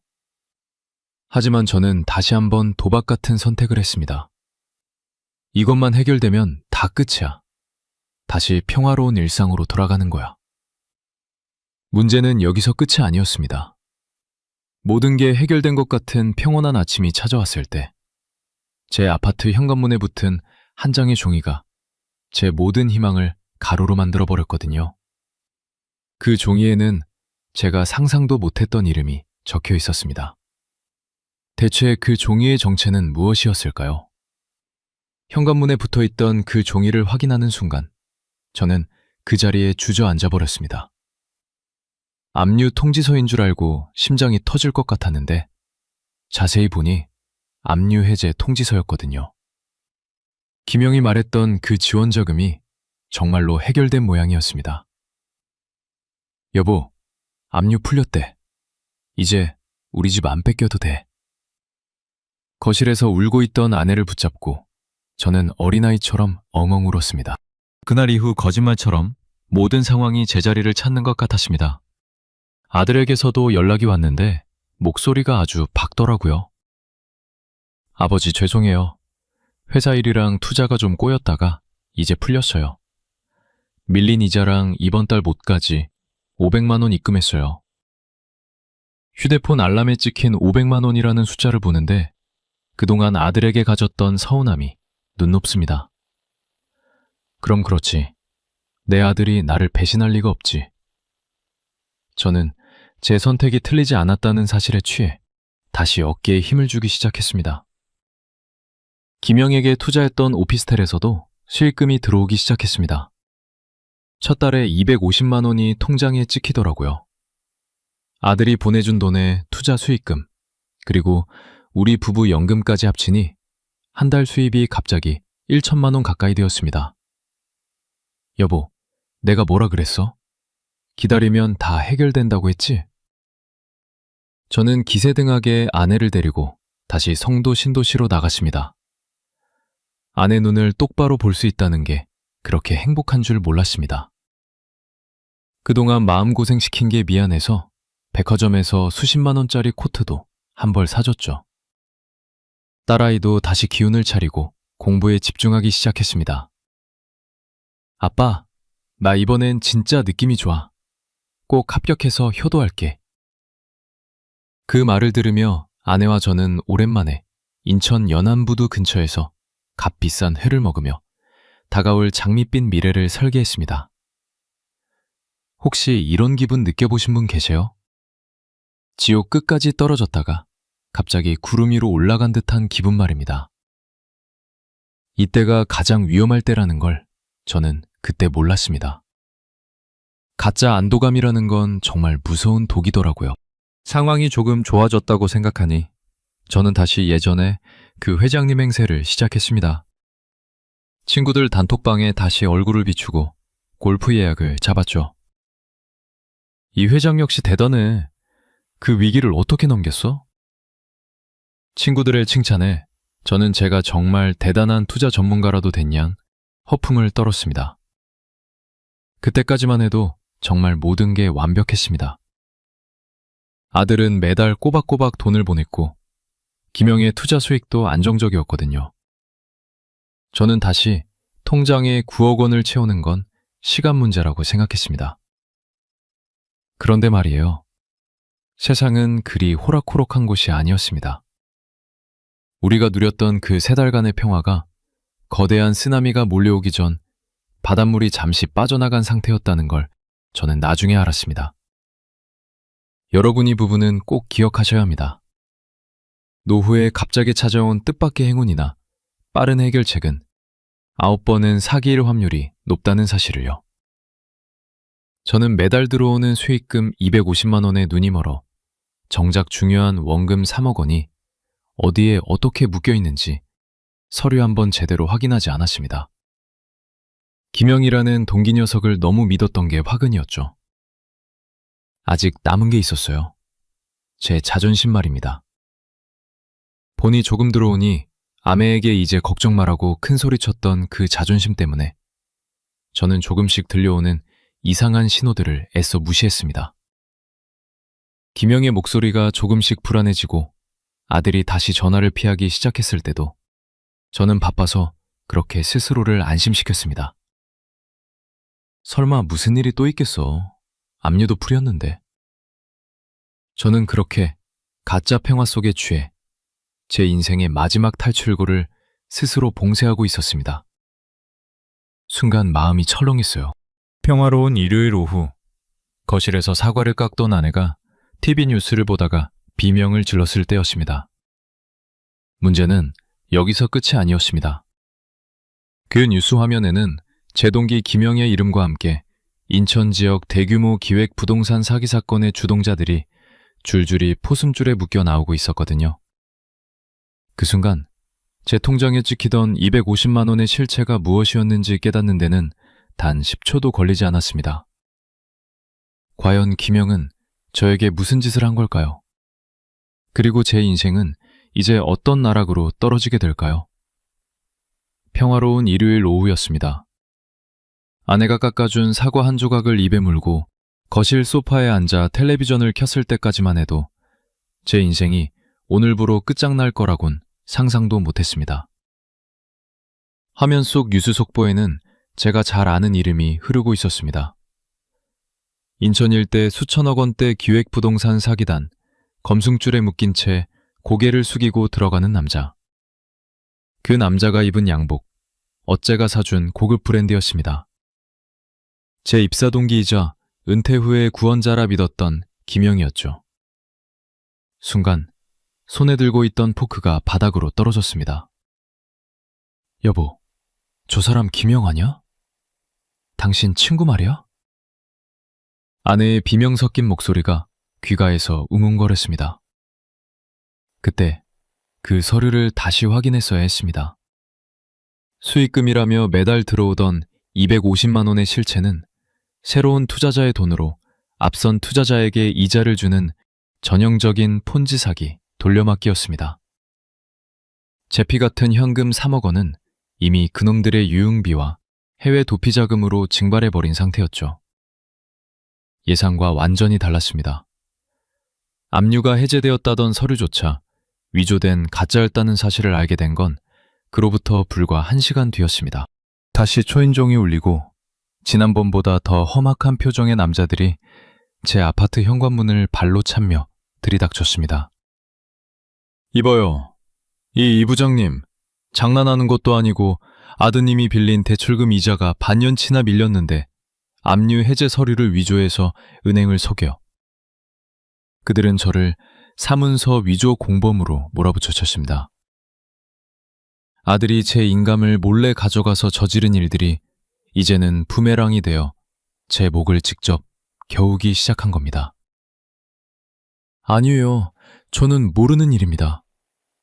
하지만 저는 다시 한번 도박 같은 선택을 했습니다. 이것만 해결되면 다 끝이야. 다시 평화로운 일상으로 돌아가는 거야. 문제는 여기서 끝이 아니었습니다. 모든 게 해결된 것 같은 평온한 아침이 찾아왔을 때 제 아파트 현관문에 붙은 한 장의 종이가 제 모든 희망을 가로로 만들어버렸거든요. 그 종이에는 제가 상상도 못했던 이름이 적혀 있었습니다. 대체 그 종이의 정체는 무엇이었을까요? 현관문에 붙어있던 그 종이를 확인하는 순간 저는 그 자리에 주저앉아 버렸습니다. 압류 통지서인 줄 알고 심장이 터질 것 같았는데 자세히 보니 압류 해제 통지서였거든요. 김영이 말했던 그 지원 자금이 정말로 해결된 모양이었습니다. 여보, 압류 풀렸대. 이제 우리 집 안 뺏겨도 돼. 거실에서 울고 있던 아내를 붙잡고 저는 어린아이처럼 엉엉 울었습니다. 그날 이후 거짓말처럼 모든 상황이 제자리를 찾는 것 같았습니다. 아들에게서도 연락이 왔는데 목소리가 아주 밝더라고요. 아버지 죄송해요. 회사 일이랑 투자가 좀 꼬였다가 이제 풀렸어요. 밀린 이자랑 이번 달 못까지 500만 원 입금했어요. 휴대폰 알람에 찍힌 500만 원이라는 숫자를 보는데 그동안 아들에게 가졌던 서운함이 눈 높습니다. 그럼 그렇지. 내 아들이 나를 배신할 리가 없지. 저는 제 선택이 틀리지 않았다는 사실에 취해 다시 어깨에 힘을 주기 시작했습니다. 김영에게 투자했던 오피스텔에서도 수익금이 들어오기 시작했습니다. 첫 달에 250만 원이 통장에 찍히더라고요. 아들이 보내준 돈에 투자 수익금, 그리고 우리 부부 연금까지 합치니 한 달 수입이 갑자기 1천만 원 가까이 되었습니다. 여보, 내가 뭐라 그랬어? 기다리면 다 해결된다고 했지? 저는 기세등하게 아내를 데리고 다시 성도 신도시로 나갔습니다. 아내 눈을 똑바로 볼 수 있다는 게 그렇게 행복한 줄 몰랐습니다. 그동안 마음고생시킨 게 미안해서 백화점에서 수십만 원짜리 코트도 한 벌 사줬죠. 딸아이도 다시 기운을 차리고 공부에 집중하기 시작했습니다. 아빠, 나 이번엔 진짜 느낌이 좋아. 꼭 합격해서 효도할게. 그 말을 들으며 아내와 저는 오랜만에 인천 연안부두 근처에서 값비싼 회를 먹으며 다가올 장밋빛 미래를 설계했습니다. 혹시 이런 기분 느껴보신 분 계세요? 지옥 끝까지 떨어졌다가 갑자기 구름 위로 올라간 듯한 기분 말입니다. 이때가 가장 위험할 때라는 걸 저는 그때 몰랐습니다. 가짜 안도감이라는 건 정말 무서운 독이더라고요. 상황이 조금 좋아졌다고 생각하니 저는 다시 예전에 그 회장님 행세를 시작했습니다. 친구들 단톡방에 다시 얼굴을 비추고 골프 예약을 잡았죠. 이 회장 역시 대단해. 그 위기를 어떻게 넘겼어? 친구들의 칭찬에 저는 제가 정말 대단한 투자 전문가라도 된 양 허풍을 떨었습니다. 그때까지만 해도 정말 모든 게 완벽했습니다. 아들은 매달 꼬박꼬박 돈을 보냈고 김영의 투자 수익도 안정적이었거든요. 저는 다시 통장에 9억 원을 채우는 건 시간 문제라고 생각했습니다. 그런데 말이에요. 세상은 그리 호락호락한 곳이 아니었습니다. 우리가 누렸던 그 3달간의 평화가 거대한 쓰나미가 몰려오기 전 바닷물이 잠시 빠져나간 상태였다는 걸 저는 나중에 알았습니다. 여러분 이 부분은 꼭 기억하셔야 합니다. 노후에 갑자기 찾아온 뜻밖의 행운이나 빠른 해결책은 9번은 사기일 확률이 높다는 사실을요. 저는 매달 들어오는 수익금 250만 원에 눈이 멀어 정작 중요한 원금 3억 원이 어디에 어떻게 묶여 있는지 서류 한번 제대로 확인하지 않았습니다. 김영이라는 동기 녀석을 너무 믿었던 게 화근이었죠. 아직 남은 게 있었어요. 제 자존심 말입니다. 돈이 조금 들어오니 아내에게 이제 걱정 말라고 큰 소리 쳤던 그 자존심 때문에 저는 조금씩 들려오는 이상한 신호들을 애써 무시했습니다. 김영의 목소리가 조금씩 불안해지고 아들이 다시 전화를 피하기 시작했을 때도 저는 바빠서 그렇게 스스로를 안심시켰습니다. 설마 무슨 일이 또 있겠어. 압류도 풀렸는데. 저는 그렇게 가짜 평화 속에 취해 제 인생의 마지막 탈출구를 스스로 봉쇄하고 있었습니다. 순간 마음이 철렁했어요. 평화로운 일요일 오후, 거실에서 사과를 깎던 아내가 TV 뉴스를 보다가 비명을 질렀을 때였습니다. 문제는 여기서 끝이 아니었습니다. 그 뉴스 화면에는 제 동기 김영의 이름과 함께 인천 지역 대규모 기획 부동산 사기 사건의 주동자들이 줄줄이 포승줄에 묶여 나오고 있었거든요. 그 순간 제 통장에 찍히던 250만 원의 실체가 무엇이었는지 깨닫는 데는 단 10초도 걸리지 않았습니다. 과연 김영은 저에게 무슨 짓을 한 걸까요? 그리고 제 인생은 이제 어떤 나락으로 떨어지게 될까요? 평화로운 일요일 오후였습니다. 아내가 깎아준 사과 한 조각을 입에 물고 거실 소파에 앉아 텔레비전을 켰을 때까지만 해도 제 인생이 오늘부로 끝장날 거라곤 상상도 못했습니다. 화면 속 뉴스 속보에는 제가 잘 아는 이름이 흐르고 있었습니다. 인천 일대 수천억 원대 기획부동산 사기단, 검승줄에 묶인 채 고개를 숙이고 들어가는 남자. 그 남자가 입은 양복, 어째가 사준 고급 브랜드였습니다. 제 입사 동기이자 은퇴 후에 구원자라 믿었던 김영이었죠. 순간 손에 들고 있던 포크가 바닥으로 떨어졌습니다. 여보, 저 사람 김영 아냐? 당신 친구 말이야? 아내의 비명 섞인 목소리가 귀가에서 웅웅거렸습니다. 그때 그 서류를 다시 확인했어야 했습니다. 수익금이라며 매달 들어오던 250만 원의 실체는 새로운 투자자의 돈으로 앞선 투자자에게 이자를 주는 전형적인 폰지 사기 돌려막기였습니다. 제피 같은 현금 3억 원은 이미 그놈들의 유흥비와 해외 도피 자금으로 증발해버린 상태였죠. 예상과 완전히 달랐습니다. 압류가 해제되었다던 서류조차 위조된 가짜였다는 사실을 알게 된 건 그로부터 불과 1시간 뒤였습니다. 다시 초인종이 울리고 지난번보다 더 험악한 표정의 남자들이 제 아파트 현관문을 발로 차며 들이닥쳤습니다. 이봐요. 이 부장님, 장난하는 것도 아니고 아드님이 빌린 대출금 이자가 반년치나 밀렸는데 압류 해제 서류를 위조해서 은행을 속여. 그들은 저를 사문서 위조 공범으로 몰아붙였습니다. 아들이 제 인감을 몰래 가져가서 저지른 일들이 이제는 부메랑이 되어 제 목을 직접 겨우기 시작한 겁니다. 아니에요. 저는 모르는 일입니다.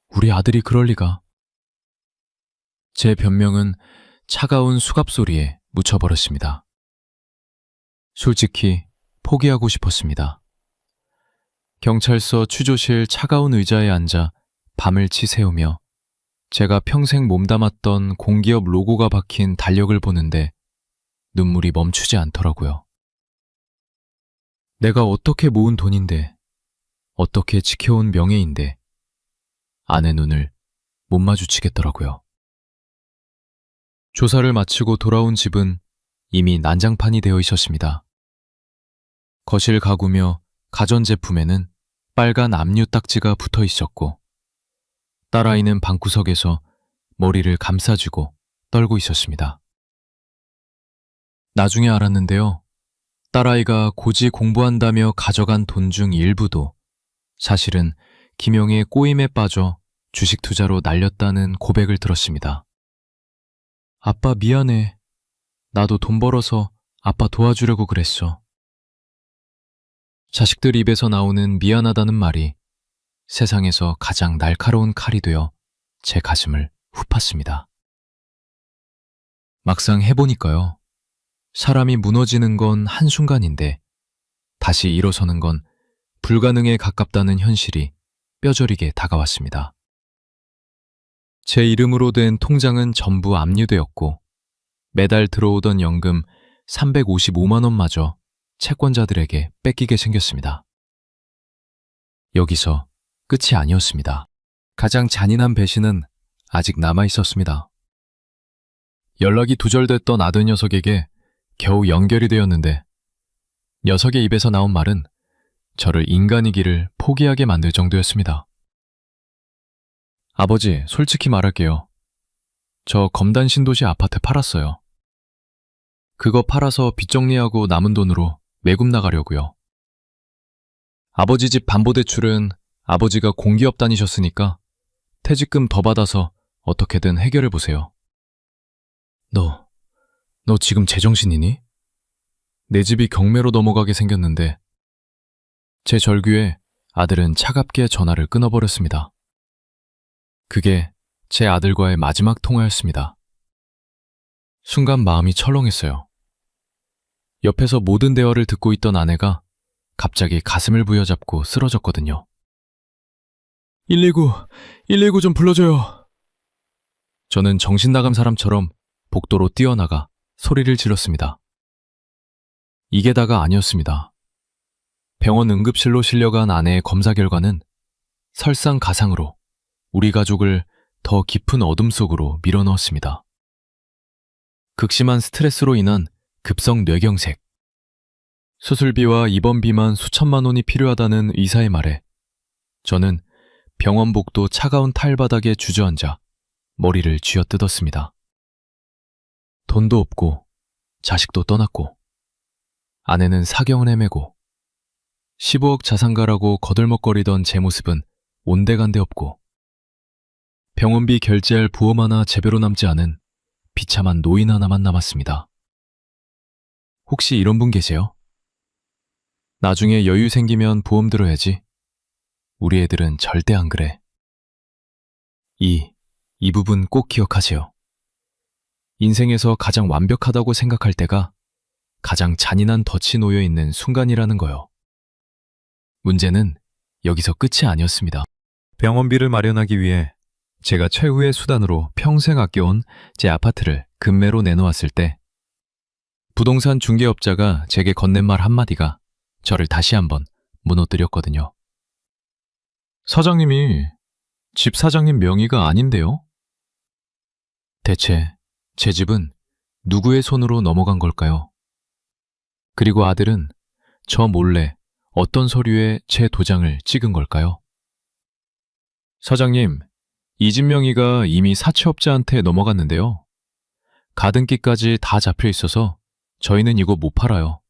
우리 아들이 그럴 리가. 제 변명은 차가운 수갑 소리에 묻혀버렸습니다. 솔직히 포기하고 싶었습니다. 경찰서 취조실 차가운 의자에 앉아 밤을 치새우며 제가 평생 몸담았던 공기업 로고가 박힌 달력을 보는데 눈물이 멈추지 않더라고요. 내가 어떻게 모은 돈인데, 어떻게 지켜온 명예인데 아내 눈을 못 마주치겠더라고요. 조사를 마치고 돌아온 집은 이미 난장판이 되어 있었습니다. 거실 가구며 가전제품에는 빨간 압류 딱지가 붙어 있었고 딸아이는 방구석에서 머리를 감싸쥐고 떨고 있었습니다. 나중에 알았는데요. 딸아이가 고지 공부한다며 가져간 돈 중 일부도 사실은 김영의 꼬임에 빠져 주식 투자로 날렸다는 고백을 들었습니다. 아빠 미안해. 나도 돈 벌어서 아빠 도와주려고 그랬어. 자식들 입에서 나오는 미안하다는 말이 세상에서 가장 날카로운 칼이 되어 제 가슴을 후팠습니다. 막상 해보니까요. 사람이 무너지는 건 한순간인데 다시 일어서는 건 불가능에 가깝다는 현실이 뼈저리게 다가왔습니다. 제 이름으로 된 통장은 전부 압류되었고 매달 들어오던 연금 355만 원마저 채권자들에게 뺏기게 생겼습니다. 여기서 끝이 아니었습니다. 가장 잔인한 배신은 아직 남아 있었습니다. 연락이 두절됐던 아들 녀석에게 겨우 연결이 되었는데 녀석의 입에서 나온 말은 저를 인간이기를 포기하게 만들 정도였습니다. 아버지, 솔직히 말할게요. 저 검단 신도시 아파트 팔았어요. 그거 팔아서 빚 정리하고 남은 돈으로 외국 나가려고요. 아버지 집 반보대출은 아버지가 공기업 다니셨으니까 퇴직금 더 받아서 어떻게든 해결해 보세요. 너 지금 제정신이니? 내 집이 경매로 넘어가게 생겼는데 제 절규에 아들은 차갑게 전화를 끊어버렸습니다. 그게 제 아들과의 마지막 통화였습니다. 순간 마음이 철렁했어요. 옆에서 모든 대화를 듣고 있던 아내가 갑자기 가슴을 부여잡고 쓰러졌거든요. 119 좀 불러줘요. 저는 정신 나간 사람처럼 복도로 뛰어나가 소리를 질렀습니다. 이게 다가 아니었습니다. 병원 응급실로 실려간 아내의 검사 결과는 설상가상으로 우리 가족을 더 깊은 어둠 속으로 밀어넣었습니다. 극심한 스트레스로 인한 급성 뇌경색. 수술비와 입원비만 수천만 원이 필요하다는 의사의 말에 저는 병원 복도 차가운 타일바닥에 주저앉아 머리를 쥐어뜯었습니다. 돈도 없고 자식도 떠났고 아내는 사경을 헤매고 15억 자산가라고 거들먹거리던 제 모습은 온데간데 없고 병원비 결제할 부업 하나 제대로 남지 않은 비참한 노인 하나만 남았습니다. 혹시 이런 분 계세요? 나중에 여유 생기면 보험 들어야지. 우리 애들은 절대 안 그래. 이 부분 꼭 기억하세요. 인생에서 가장 완벽하다고 생각할 때가 가장 잔인한 덫이 놓여 있는 순간이라는 거요. 문제는 여기서 끝이 아니었습니다. 병원비를 마련하기 위해 제가 최후의 수단으로 평생 아껴온 제 아파트를 급매로 내놓았을 때 부동산 중개업자가 제게 건넨 말 한마디가 저를 다시 한번 무너뜨렸거든요. 사장님이 집 사장님 명의가 아닌데요? 대체 제 집은 누구의 손으로 넘어간 걸까요? 그리고 아들은 저 몰래 어떤 서류에 제 도장을 찍은 걸까요? 사장님, 이 집 명의가 이미 사채업자한테 넘어갔는데요. 가등기까지 다 잡혀 있어서 저희는 이거 못 팔아요.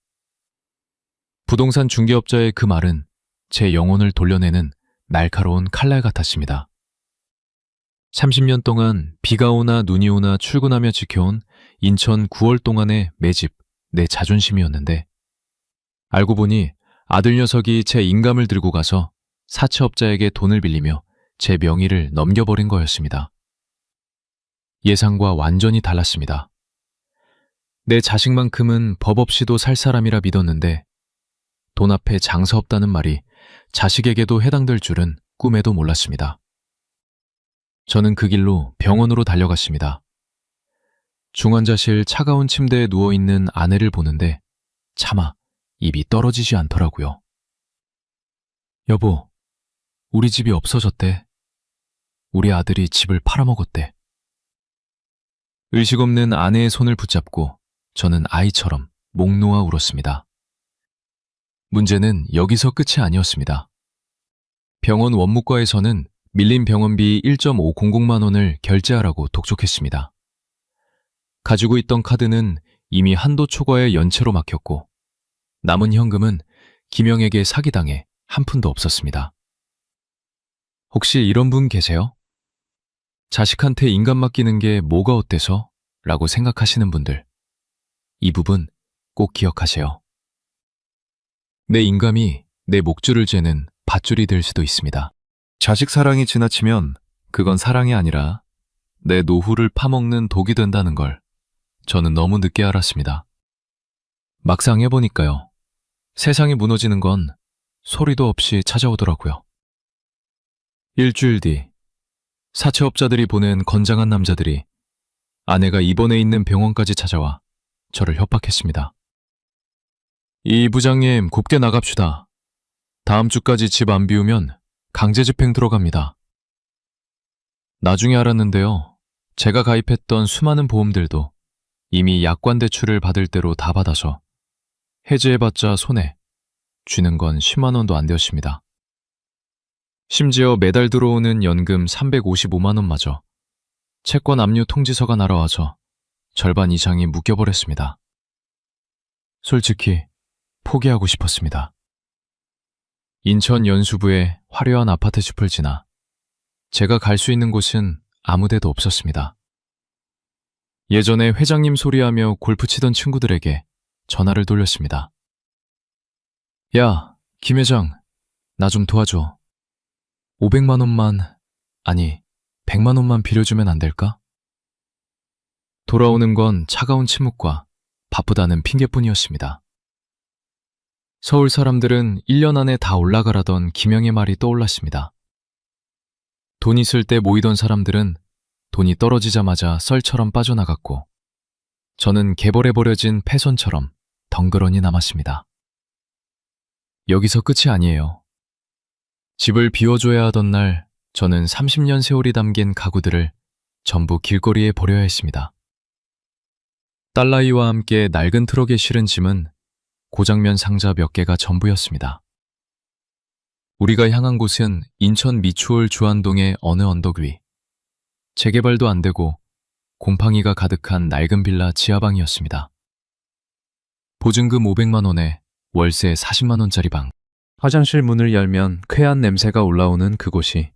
부동산 중개업자의 그 말은 제 영혼을 돌려내는 날카로운 칼날 같았습니다. 30년 동안 비가 오나 눈이 오나 출근하며 지켜온 인천 9월 동안의 매집, 내 자존심이었는데 알고 보니 아들 녀석이 제 인감을 들고 가서 사채업자에게 돈을 빌리며 제 명의를 넘겨버린 거였습니다. 예상과 완전히 달랐습니다. 내 자식만큼은 법 없이도 살 사람이라 믿었는데 돈 앞에 장사 없다는 말이 자식에게도 해당될 줄은 꿈에도 몰랐습니다. 저는 그 길로 병원으로 달려갔습니다. 중환자실 차가운 침대에 누워있는 아내를 보는데 차마 입이 떨어지지 않더라고요. 여보, 우리 집이 없어졌대. 우리 아들이 집을 팔아먹었대. 의식 없는 아내의 손을 붙잡고 저는 아이처럼 목 놓아 울었습니다. 문제는 여기서 끝이 아니었습니다. 병원 원무과에서는 밀린 병원비 1.500만 원을 결제하라고 독촉했습니다. 가지고 있던 카드는 이미 한도 초과의 연체로 막혔고 남은 현금은 김영에게 사기당해 한 푼도 없었습니다. 혹시 이런 분 계세요? 자식한테 인감 맡기는 게 뭐가 어때서? 라고 생각하시는 분들, 이 부분 꼭 기억하세요. 내 인감이 내 목줄을 재는 밧줄이 될 수도 있습니다. 자식 사랑이 지나치면 그건 사랑이 아니라 내 노후를 파먹는 독이 된다는 걸 저는 너무 늦게 알았습니다. 막상 해보니까요. 세상이 무너지는 건 소리도 없이 찾아오더라고요. 일주일 뒤 사채업자들이 보낸 건장한 남자들이 아내가 입원해 있는 병원까지 찾아와 저를 협박했습니다. 이 부장님 곱게 나갑시다. 다음 주까지 집 안 비우면 강제집행 들어갑니다. 나중에 알았는데요. 제가 가입했던 수많은 보험들도 이미 약관 대출을 받을 대로 다 받아서 해지해봤자 손해, 쥐는 건 10만 원도 안 되었습니다. 심지어 매달 들어오는 연금 355만 원마저 채권 압류 통지서가 날아와서 절반 이상이 묶여버렸습니다. 솔직히 포기하고 싶었습니다. 인천 연수부의 화려한 아파트 숲을 지나 제가 갈 수 있는 곳은 아무 데도 없었습니다. 예전에 회장님 소리하며 골프 치던 친구들에게 전화를 돌렸습니다. 야, 김 회장, 나 좀 도와줘. 500만 원만, 아니 100만 원만 빌려주면 안 될까? 돌아오는 건 차가운 침묵과 바쁘다는 핑계뿐이었습니다. 서울 사람들은 1년 안에 다 올라가라던 김영의 말이 떠올랐습니다. 돈 있을 때 모이던 사람들은 돈이 떨어지자마자 썰처럼 빠져나갔고 저는 개벌해버려진 폐손처럼 덩그러니 남았습니다. 여기서 끝이 아니에요. 집을 비워줘야 하던 날 저는 30년 세월이 담긴 가구들을 전부 길거리에 버려야 했습니다. 딸라이와 함께 낡은 트럭에 실은 짐은 고장면 상자 몇 개가 전부였습니다. 우리가 향한 곳은 인천 미추홀 주안동의 어느 언덕 위. 재개발도 안 되고 곰팡이가 가득한 낡은 빌라 지하방이었습니다. 보증금 500만 원에 월세 40만 원짜리 방. 화장실 문을 열면 쾌한 냄새가 올라오는 그곳이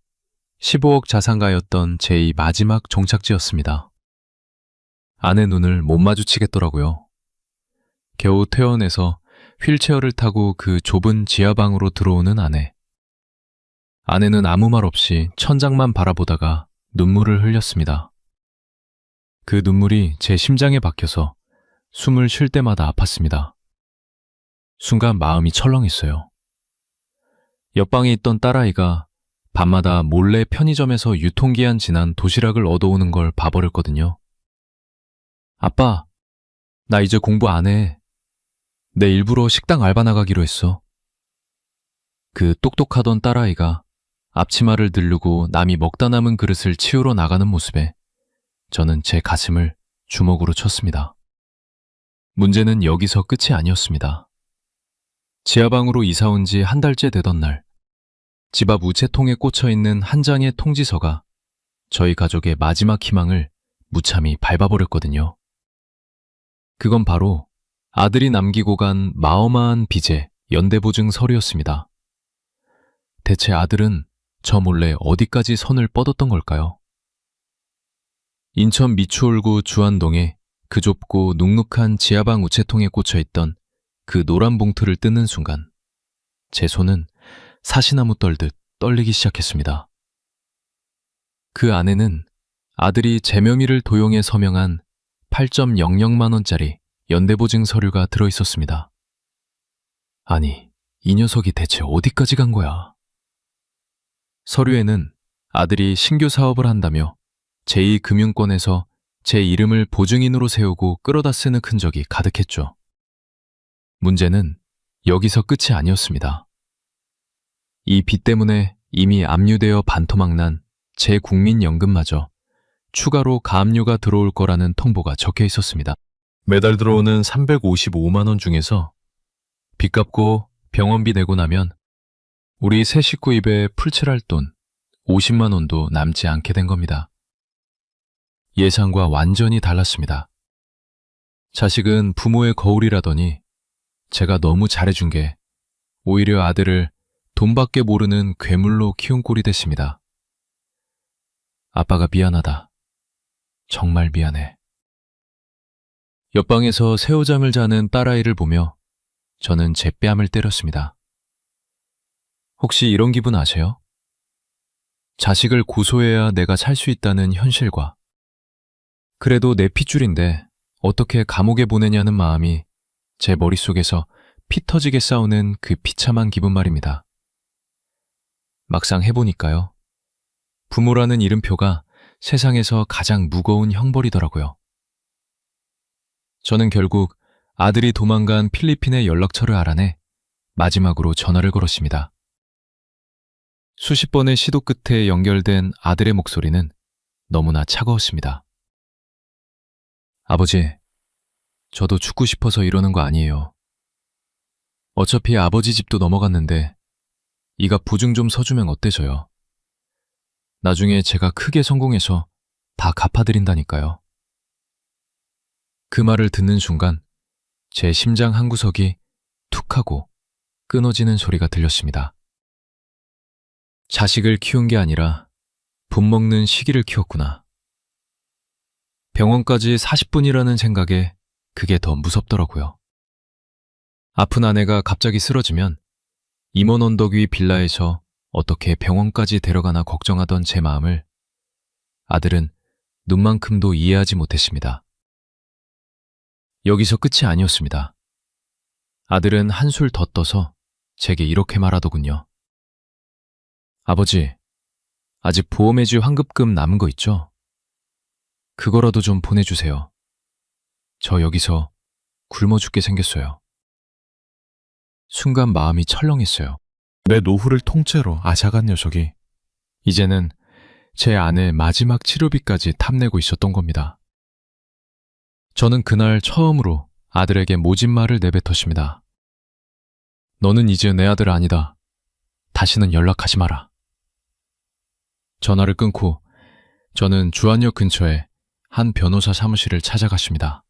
15억 자산가였던 제 마지막 종착지였습니다. 아내 눈을 못 마주치겠더라고요. 겨우 퇴원해서 휠체어를 타고 그 좁은 지하방으로 들어오는 아내. 아내는 아무 말 없이 천장만 바라보다가 눈물을 흘렸습니다. 그 눈물이 제 심장에 박혀서 숨을 쉴 때마다 아팠습니다. 순간 마음이 철렁했어요. 옆방에 있던 딸아이가 밤마다 몰래 편의점에서 유통기한 지난 도시락을 얻어오는 걸 봐버렸거든요. 아빠, 나 이제 공부 안 해. 내 일부러 식당 알바 나가기로 했어. 그 똑똑하던 딸아이가 앞치마를 들르고 남이 먹다 남은 그릇을 치우러 나가는 모습에 저는 제 가슴을 주먹으로 쳤습니다. 문제는 여기서 끝이 아니었습니다. 지하방으로 이사 온 지 한 달째 되던 날, 집 앞 우체통에 꽂혀 있는 한 장의 통지서가 저희 가족의 마지막 희망을 무참히 밟아버렸거든요. 그건 바로 아들이 남기고 간 마어마한 빚의 연대보증 서류였습니다. 대체 아들은 저 몰래 어디까지 선을 뻗었던 걸까요? 인천 미추홀구 주안동에 그 좁고 눅눅한 지하방 우체통에 꽂혀있던 그 노란 봉투를 뜯는 순간 제 손은 사시나무 떨듯 떨리기 시작했습니다. 그 안에는 아들이 제 명의를 도용해 서명한 8.00만 원짜리 연대보증 서류가 들어있었습니다. 아니, 이 녀석이 대체 어디까지 간 거야? 서류에는 아들이 신규 사업을 한다며 제2금융권에서 제 이름을 보증인으로 세우고 끌어다 쓰는 흔적이 가득했죠. 문제는 여기서 끝이 아니었습니다. 이 빚 때문에 이미 압류되어 반토막난 제 국민연금마저 추가로 가압류가 들어올 거라는 통보가 적혀 있었습니다. 매달 들어오는 355만 원 중에서 빚 갚고 병원비 내고 나면 우리 세 식구 입에 풀칠할 돈 50만 원도 남지 않게 된 겁니다. 예상과 완전히 달랐습니다. 자식은 부모의 거울이라더니 제가 너무 잘해준 게 오히려 아들을 돈밖에 모르는 괴물로 키운 꼴이 됐습니다. 아빠가 미안하다. 정말 미안해. 옆방에서 새우잠을 자는 딸아이를 보며 저는 제 뺨을 때렸습니다. 혹시 이런 기분 아세요? 자식을 고소해야 내가 살 수 있다는 현실과 그래도 내 핏줄인데 어떻게 감옥에 보내냐는 마음이 제 머릿속에서 피 터지게 싸우는 그 비참한 기분 말입니다. 막상 해보니까요. 부모라는 이름표가 세상에서 가장 무거운 형벌이더라고요. 저는 결국 아들이 도망간 필리핀의 연락처를 알아내 마지막으로 전화를 걸었습니다. 수십 번의 시도 끝에 연결된 아들의 목소리는 너무나 차가웠습니다. 아버지, 저도 죽고 싶어서 이러는 거 아니에요. 어차피 아버지 집도 넘어갔는데 이가 보증 좀 서주면 어때서요? 나중에 제가 크게 성공해서 다 갚아드린다니까요. 그 말을 듣는 순간 제 심장 한구석이 툭 하고 끊어지는 소리가 들렸습니다. 자식을 키운 게 아니라 돈 먹는 시기를 키웠구나. 병원까지 40분이라는 생각에 그게 더 무섭더라고요. 아픈 아내가 갑자기 쓰러지면 임원 언덕 위 빌라에서 어떻게 병원까지 데려가나 걱정하던 제 마음을 아들은 눈만큼도 이해하지 못했습니다. 여기서 끝이 아니었습니다. 아들은 한술 더 떠서 제게 이렇게 말하더군요. 아버지, 아직 보험해지 환급금 남은 거 있죠? 그거라도 좀 보내주세요. 저 여기서 굶어 죽게 생겼어요. 순간 마음이 철렁했어요. 내 노후를 통째로 앗아간 녀석이 이제는 제 아내 마지막 치료비까지 탐내고 있었던 겁니다. 저는 그날 처음으로 아들에게 모진 말을 내뱉었습니다. 너는 이제 내 아들 아니다. 다시는 연락하지 마라. 전화를 끊고 저는 주안역 근처에 한 변호사 사무실을 찾아갔습니다.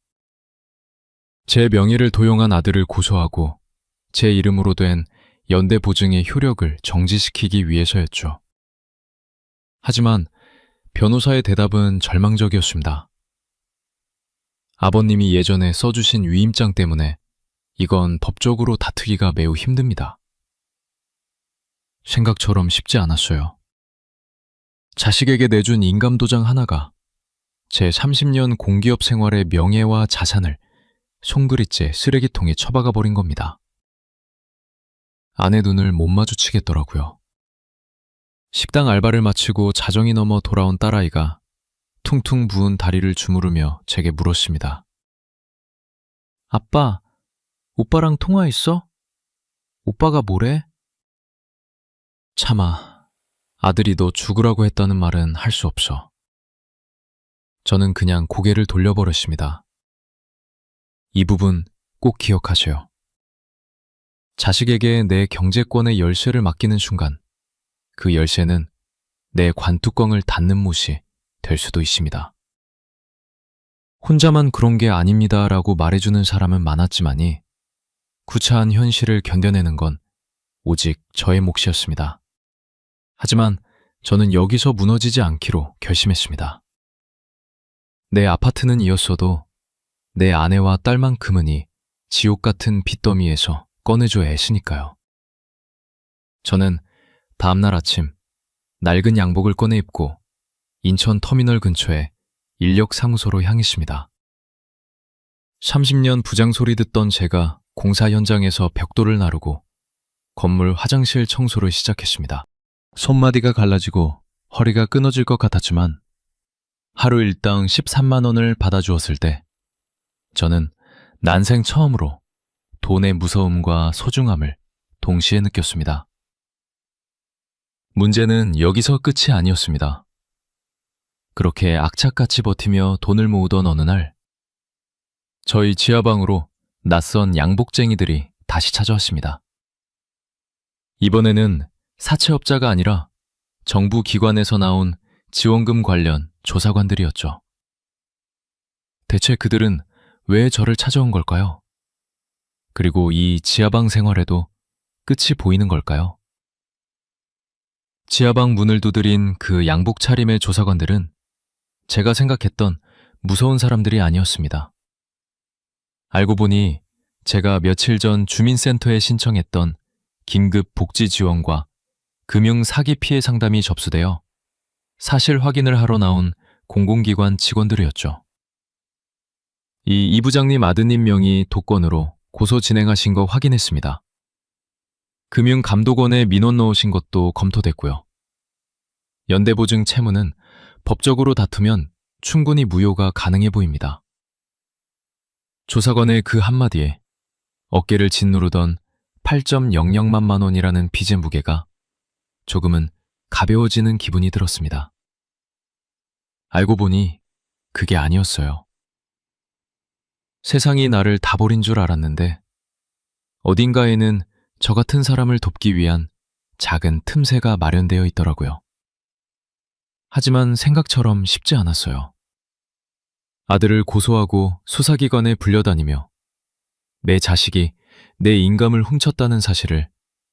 제 명의를 도용한 아들을 고소하고 제 이름으로 된 연대 보증의 효력을 정지시키기 위해서였죠. 하지만 변호사의 대답은 절망적이었습니다. 아버님이 예전에 써주신 위임장 때문에 이건 법적으로 다투기가 매우 힘듭니다. 생각처럼 쉽지 않았어요. 자식에게 내준 인감도장 하나가 제 30년 공기업 생활의 명예와 자산을 송그리째 쓰레기통에 처박아 버린 겁니다. 아내 눈을 못 마주치겠더라고요. 식당 알바를 마치고 자정이 넘어 돌아온 딸아이가 퉁퉁 부은 다리를 주무르며 제게 물었습니다. 아빠, 오빠랑 통화했어? 오빠가 뭐래? 참아, 아들이 너 죽으라고 했다는 말은 할 수 없어. 저는 그냥 고개를 돌려버렸습니다. 이 부분 꼭 기억하세요. 자식에게 내 경제권의 열쇠를 맡기는 순간 그 열쇠는 내 관뚜껑을 닫는 못이 될 수도 있습니다. 혼자만 그런 게 아닙니다라고 말해주는 사람은 많았지만이 구차한 현실을 견뎌내는 건 오직 저의 몫이었습니다. 하지만 저는 여기서 무너지지 않기로 결심했습니다. 내 아파트는 이었어도 내 아내와 딸만큼은이 지옥 같은 빚더미에서 꺼내줘야 했으니까요. 저는 다음날 아침 낡은 양복을 꺼내 입고 인천 터미널 근처에 인력사무소로 향했습니다. 30년 부장 소리 듣던 제가 공사 현장에서 벽돌을 나르고 건물 화장실 청소를 시작했습니다. 손마디가 갈라지고 허리가 끊어질 것 같았지만 하루 일당 13만 원을 받아주었을 때 저는 난생 처음으로 돈의 무서움과 소중함을 동시에 느꼈습니다. 문제는 여기서 끝이 아니었습니다. 그렇게 악착같이 버티며 돈을 모으던 어느 날 저희 지하방으로 낯선 양복쟁이들이 다시 찾아왔습니다. 이번에는 사채업자가 아니라 정부 기관에서 나온 지원금 관련 조사관들이었죠. 대체 그들은 왜 저를 찾아온 걸까요? 그리고 이 지하방 생활에도 끝이 보이는 걸까요? 지하방 문을 두드린 그 양복 차림의 조사관들은 제가 생각했던 무서운 사람들이 아니었습니다. 알고 보니 제가 며칠 전 주민센터에 신청했던 긴급 복지 지원과 금융 사기 피해 상담이 접수되어 사실 확인을 하러 나온 공공기관 직원들이었죠. 이 부장님 아드님 명의 독건으로 고소 진행하신 거 확인했습니다. 금융감독원에 민원 넣으신 것도 검토됐고요. 연대보증 채무는 법적으로 다투면 충분히 무효가 가능해 보입니다. 조사관의 그 한마디에 어깨를 짓누르던 8.00만 원이라는 빚의 무게가 조금은 가벼워지는 기분이 들었습니다. 알고 보니 그게 아니었어요. 세상이 나를 다 버린 줄 알았는데 어딘가에는 저 같은 사람을 돕기 위한 작은 틈새가 마련되어 있더라고요. 하지만 생각처럼 쉽지 않았어요. 아들을 고소하고 수사기관에 불려다니며 내 자식이 내 인감을 훔쳤다는 사실을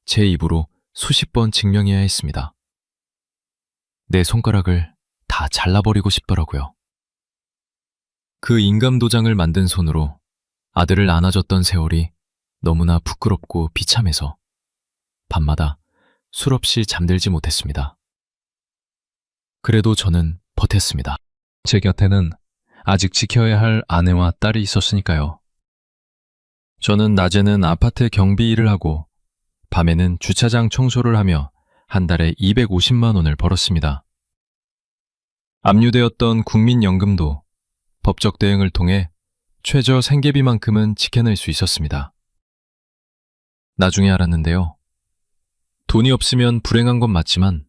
제 입으로 수십 번 증명해야 했습니다. 내 손가락을 다 잘라버리고 싶더라고요. 그 인감 도장을 만든 손으로 아들을 안아줬던 세월이 너무나 부끄럽고 비참해서 밤마다 술 없이 잠들지 못했습니다. 그래도 저는 버텼습니다. 제 곁에는 아직 지켜야 할 아내와 딸이 있었으니까요. 저는 낮에는 아파트 경비 일을 하고 밤에는 주차장 청소를 하며 한 달에 250만 원을 벌었습니다. 압류되었던 국민연금도 법적 대응을 통해 최저 생계비만큼은 지켜낼 수 있었습니다. 나중에 알았는데요. 돈이 없으면 불행한 건 맞지만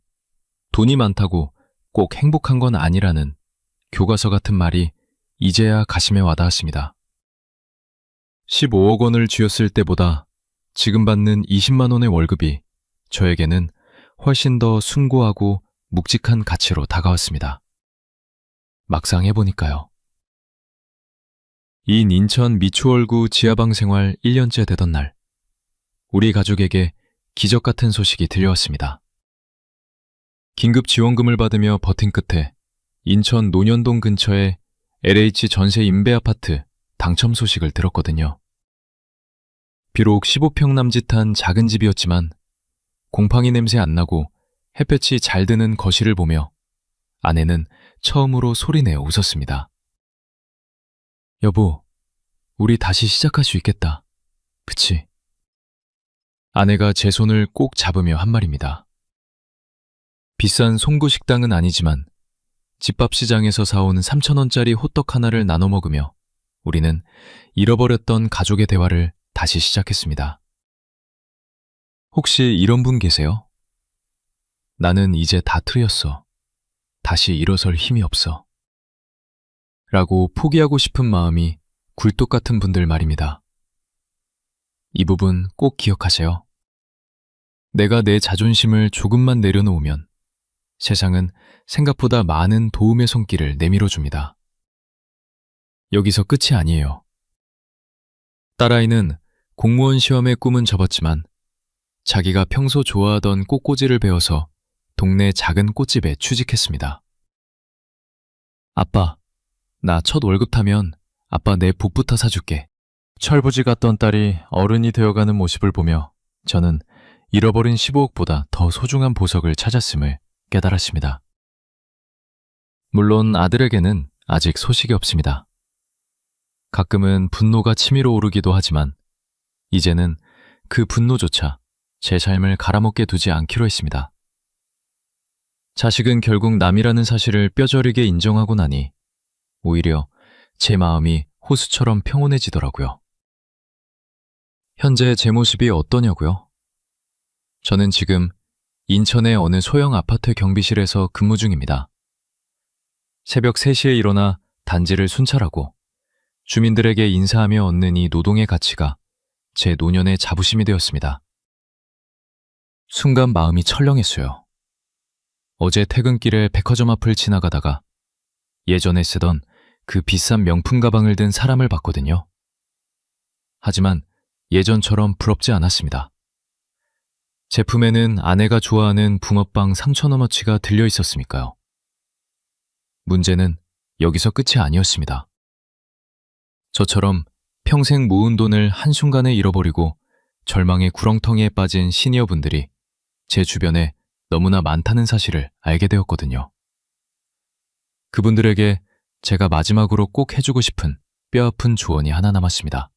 돈이 많다고 꼭 행복한 건 아니라는 교과서 같은 말이 이제야 가슴에 와닿았습니다. 15억 원을 쥐었을 때보다 지금 받는 20만 원의 월급이 저에게는 훨씬 더 숭고하고 묵직한 가치로 다가왔습니다. 막상 해보니까요. 이 인천 미추홀구 지하방 생활 1년째 되던 날, 우리 가족에게 기적 같은 소식이 들려왔습니다. 긴급 지원금을 받으며 버틴 끝에 인천 논현동 근처에 LH 전세 임대 아파트 당첨 소식을 들었거든요. 비록 15평 남짓한 작은 집이었지만 곰팡이 냄새 안 나고 햇볕이 잘 드는 거실을 보며 아내는 처음으로 소리내어 웃었습니다. 여보, 우리 다시 시작할 수 있겠다. 그치? 아내가 제 손을 꼭 잡으며 한 말입니다. 비싼 송구 식당은 아니지만 집밥 시장에서 사온 3,000원짜리 호떡 하나를 나눠 먹으며 우리는 잃어버렸던 가족의 대화를 다시 시작했습니다. 혹시 이런 분 계세요? 나는 이제 다 틀렸어. 다시 일어설 힘이 없어. 라고 포기하고 싶은 마음이 굴뚝 같은 분들 말입니다. 이 부분 꼭 기억하세요. 내가 내 자존심을 조금만 내려놓으면 세상은 생각보다 많은 도움의 손길을 내밀어 줍니다. 여기서 끝이 아니에요. 딸아이는 공무원 시험의 꿈은 접었지만 자기가 평소 좋아하던 꽃꽂이를 배워서 동네 작은 꽃집에 취직했습니다. 아빠, 나 첫 월급 타면 아빠 내 복부터 사줄게. 철부지 같던 딸이 어른이 되어가는 모습을 보며 저는 잃어버린 15억보다 더 소중한 보석을 찾았음을 깨달았습니다. 물론 아들에게는 아직 소식이 없습니다. 가끔은 분노가 치밀어 오르기도 하지만 이제는 그 분노조차 제 삶을 갈아먹게 두지 않기로 했습니다. 자식은 결국 남이라는 사실을 뼈저리게 인정하고 나니 오히려 제 마음이 호수처럼 평온해지더라고요. 현재 제 모습이 어떠냐고요? 저는 지금 인천의 어느 소형 아파트 경비실에서 근무 중입니다. 새벽 3시에 일어나 단지를 순찰하고 주민들에게 인사하며 얻는 이 노동의 가치가 제 노년의 자부심이 되었습니다. 순간 마음이 철렁했어요. 어제 퇴근길에 백화점 앞을 지나가다가 예전에 쓰던 그 비싼 명품 가방을 든 사람을 봤거든요. 하지만 예전처럼 부럽지 않았습니다. 제품에는 아내가 좋아하는 붕어빵 3,000원어치가 들려 있었으니까요. 문제는 여기서 끝이 아니었습니다. 저처럼 평생 모은 돈을 한순간에 잃어버리고 절망의 구렁텅이에 빠진 시니어분들이 제 주변에 너무나 많다는 사실을 알게 되었거든요. 그분들에게 제가 마지막으로 꼭 해주고 싶은 뼈아픈 조언이 하나 남았습니다.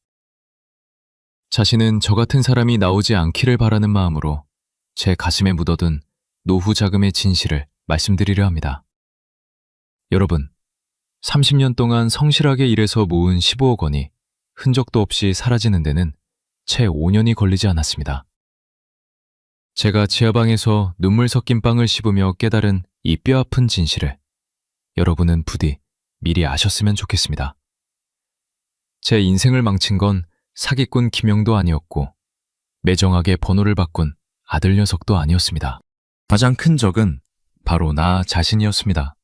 자신은 저 같은 사람이 나오지 않기를 바라는 마음으로 제 가슴에 묻어둔 노후 자금의 진실을 말씀드리려 합니다. 여러분, 30년 동안 성실하게 일해서 모은 15억 원이 흔적도 없이 사라지는 데는 채 5년이 걸리지 않았습니다. 제가 지하방에서 눈물 섞인 빵을 씹으며 깨달은 이 뼈아픈 진실을 여러분은 부디 미리 아셨으면 좋겠습니다. 제 인생을 망친 건 사기꾼 김영도 아니었고 매정하게 번호를 바꾼 아들 녀석도 아니었습니다. 가장 큰 적은 바로 나 자신이었습니다.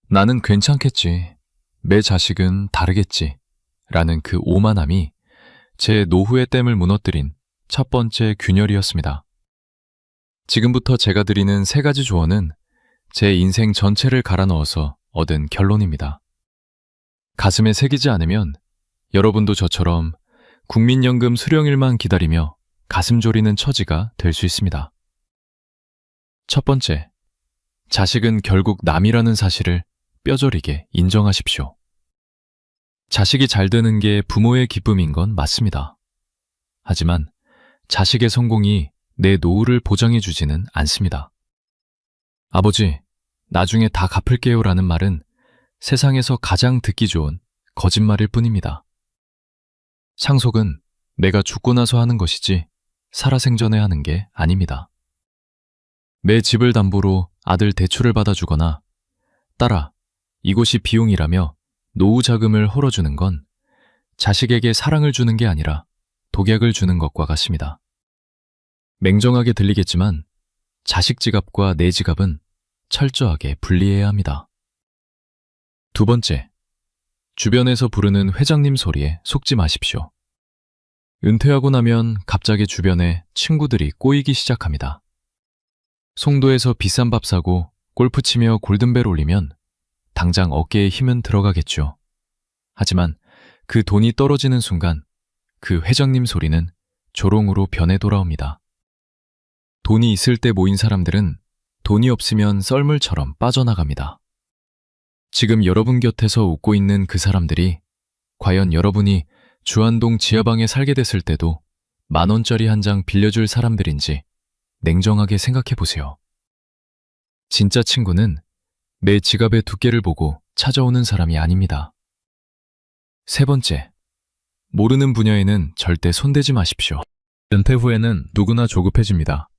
나는 괜찮겠지, 내 자식은 다르겠지 라는 그 오만함이 제 노후의 댐을 무너뜨린 첫 번째 균열이었습니다. 지금부터 제가 드리는 3가지 조언은 제 인생 전체를 갈아 넣어서 얻은 결론입니다. 가슴에 새기지 않으면 여러분도 저처럼 국민연금 수령일만 기다리며 가슴 졸이는 처지가 될 수 있습니다. 첫 번째, 자식은 결국 남이라는 사실을 뼈저리게 인정하십시오. 자식이 잘 되는 게 부모의 기쁨인 건 맞습니다. 하지만 자식의 성공이 내 노후를 보장해주지는 않습니다. 아버지, 나중에 다 갚을게요 라는 말은 세상에서 가장 듣기 좋은 거짓말일 뿐입니다. 상속은 내가 죽고 나서 하는 것이지 살아생전에 하는 게 아닙니다. 내 집을 담보로 아들 대출을 받아주거나 딸아, 이곳이 비용이라며 노후 자금을 헐어주는 건 자식에게 사랑을 주는 게 아니라 독약을 주는 것과 같습니다. 맹정하게 들리겠지만 자식 지갑과 내 지갑은 철저하게 분리해야 합니다. 두 번째, 주변에서 부르는 회장님 소리에 속지 마십시오. 은퇴하고 나면 갑자기 주변에 친구들이 꼬이기 시작합니다. 송도에서 비싼 밥 사고 골프 치며 골든벨 올리면 당장 어깨에 힘은 들어가겠죠. 하지만 그 돈이 떨어지는 순간 그 회장님 소리는 조롱으로 변해 돌아옵니다. 돈이 있을 때 모인 사람들은 돈이 없으면 썰물처럼 빠져나갑니다. 지금 여러분 곁에서 웃고 있는 그 사람들이 과연 여러분이 주안동 지하방에 살게 됐을 때도 10,000원짜리 한 장 빌려줄 사람들인지 냉정하게 생각해 보세요. 진짜 친구는 내 지갑의 두께를 보고 찾아오는 사람이 아닙니다. 세 번째, 모르는 분야에는 절대 손대지 마십시오. 은퇴 후에는 누구나 조급해집니다.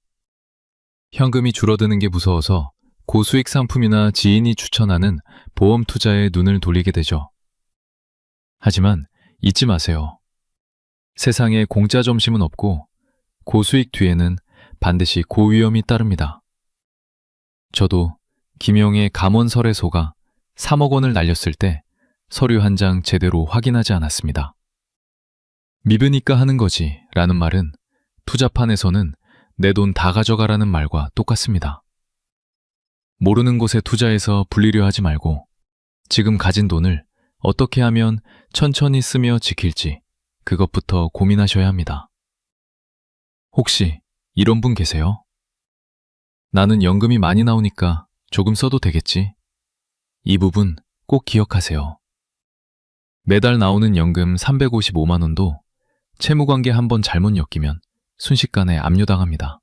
현금이 줄어드는 게 무서워서 고수익 상품이나 지인이 추천하는 보험 투자에 눈을 돌리게 되죠. 하지만 잊지 마세요. 세상에 공짜 점심은 없고 고수익 뒤에는 반드시 고위험이 따릅니다. 저도 김영의 감원설에 속아 3억 원을 날렸을 때 서류 한 장 제대로 확인하지 않았습니다. 믿으니까 하는 거지 라는 말은 투자판에서는 내 돈 다 가져가라는 말과 똑같습니다. 모르는 곳에 투자해서 불리려 하지 말고 지금 가진 돈을 어떻게 하면 천천히 쓰며 지킬지 그것부터 고민하셔야 합니다. 혹시 이런 분 계세요? 나는 연금이 많이 나오니까 조금 써도 되겠지? 이 부분 꼭 기억하세요. 매달 나오는 연금 355만 원도 채무관계 한번 잘못 엮이면 순식간에 압류당합니다.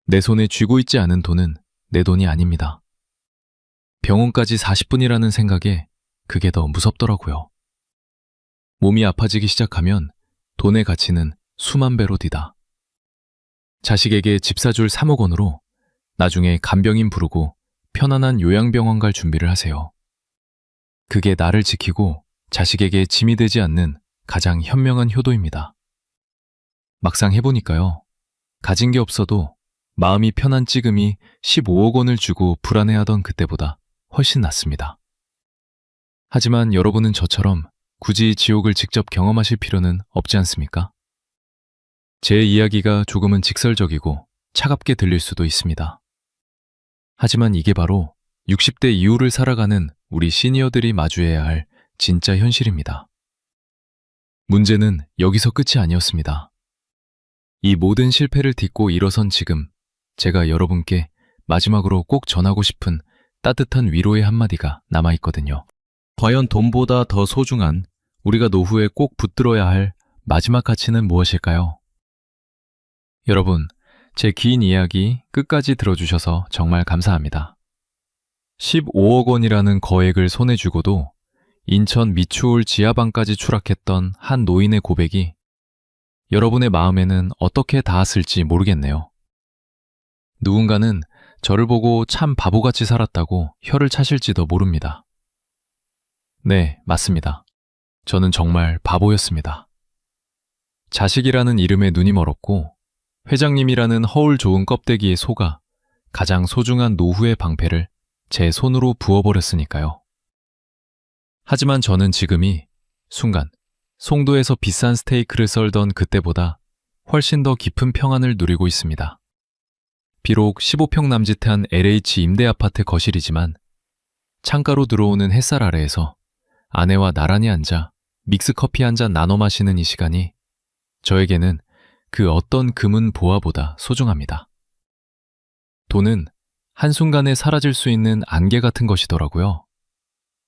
내 손에 쥐고 있지 않은 돈은 내 돈이 아닙니다. 병원까지 40분이라는 생각에 그게 더 무섭더라고요. 몸이 아파지기 시작하면 돈의 가치는 수만 배로 뒤다. 자식에게 집 사줄 3억 원으로 나중에 간병인 부르고 편안한 요양병원 갈 준비를 하세요. 그게 나를 지키고 자식에게 짐이 되지 않는 가장 현명한 효도입니다. 막상 해보니까요. 가진 게 없어도 마음이 편한 찌금이 15억 원을 주고 불안해하던 그때보다 훨씬 낫습니다. 하지만 여러분은 저처럼 굳이 지옥을 직접 경험하실 필요는 없지 않습니까? 제 이야기가 조금은 직설적이고 차갑게 들릴 수도 있습니다. 하지만 이게 바로 60대 이후를 살아가는 우리 시니어들이 마주해야 할 진짜 현실입니다. 문제는 여기서 끝이 아니었습니다. 이 모든 실패를 딛고 일어선 지금 제가 여러분께 마지막으로 꼭 전하고 싶은 따뜻한 위로의 한마디가 남아있거든요. 과연 돈보다 더 소중한 우리가 노후에 꼭 붙들어야 할 마지막 가치는 무엇일까요? 여러분, 제 긴 이야기 끝까지 들어주셔서 정말 감사합니다. 15억 원이라는 거액을 손에 쥐고도 인천 미추홀 지하방까지 추락했던 한 노인의 고백이 여러분의 마음에는 어떻게 닿았을지 모르겠네요. 누군가는 저를 보고 참 바보같이 살았다고 혀를 차실지도 모릅니다. 네, 맞습니다. 저는 정말 바보였습니다. 자식이라는 이름에 눈이 멀었고 회장님이라는 허울 좋은 껍데기에 속아 가장 소중한 노후의 방패를 제 손으로 부어버렸으니까요. 하지만 저는 지금이 순간 송도에서 비싼 스테이크를 썰던 그때보다 훨씬 더 깊은 평안을 누리고 있습니다. 비록 15평 남짓한 LH 임대아파트 거실이지만 창가로 들어오는 햇살 아래에서 아내와 나란히 앉아 믹스커피 한 잔 나눠 마시는 이 시간이 저에게는 그 어떤 금은 보화보다 소중합니다. 돈은 한순간에 사라질 수 있는 안개 같은 것이더라고요.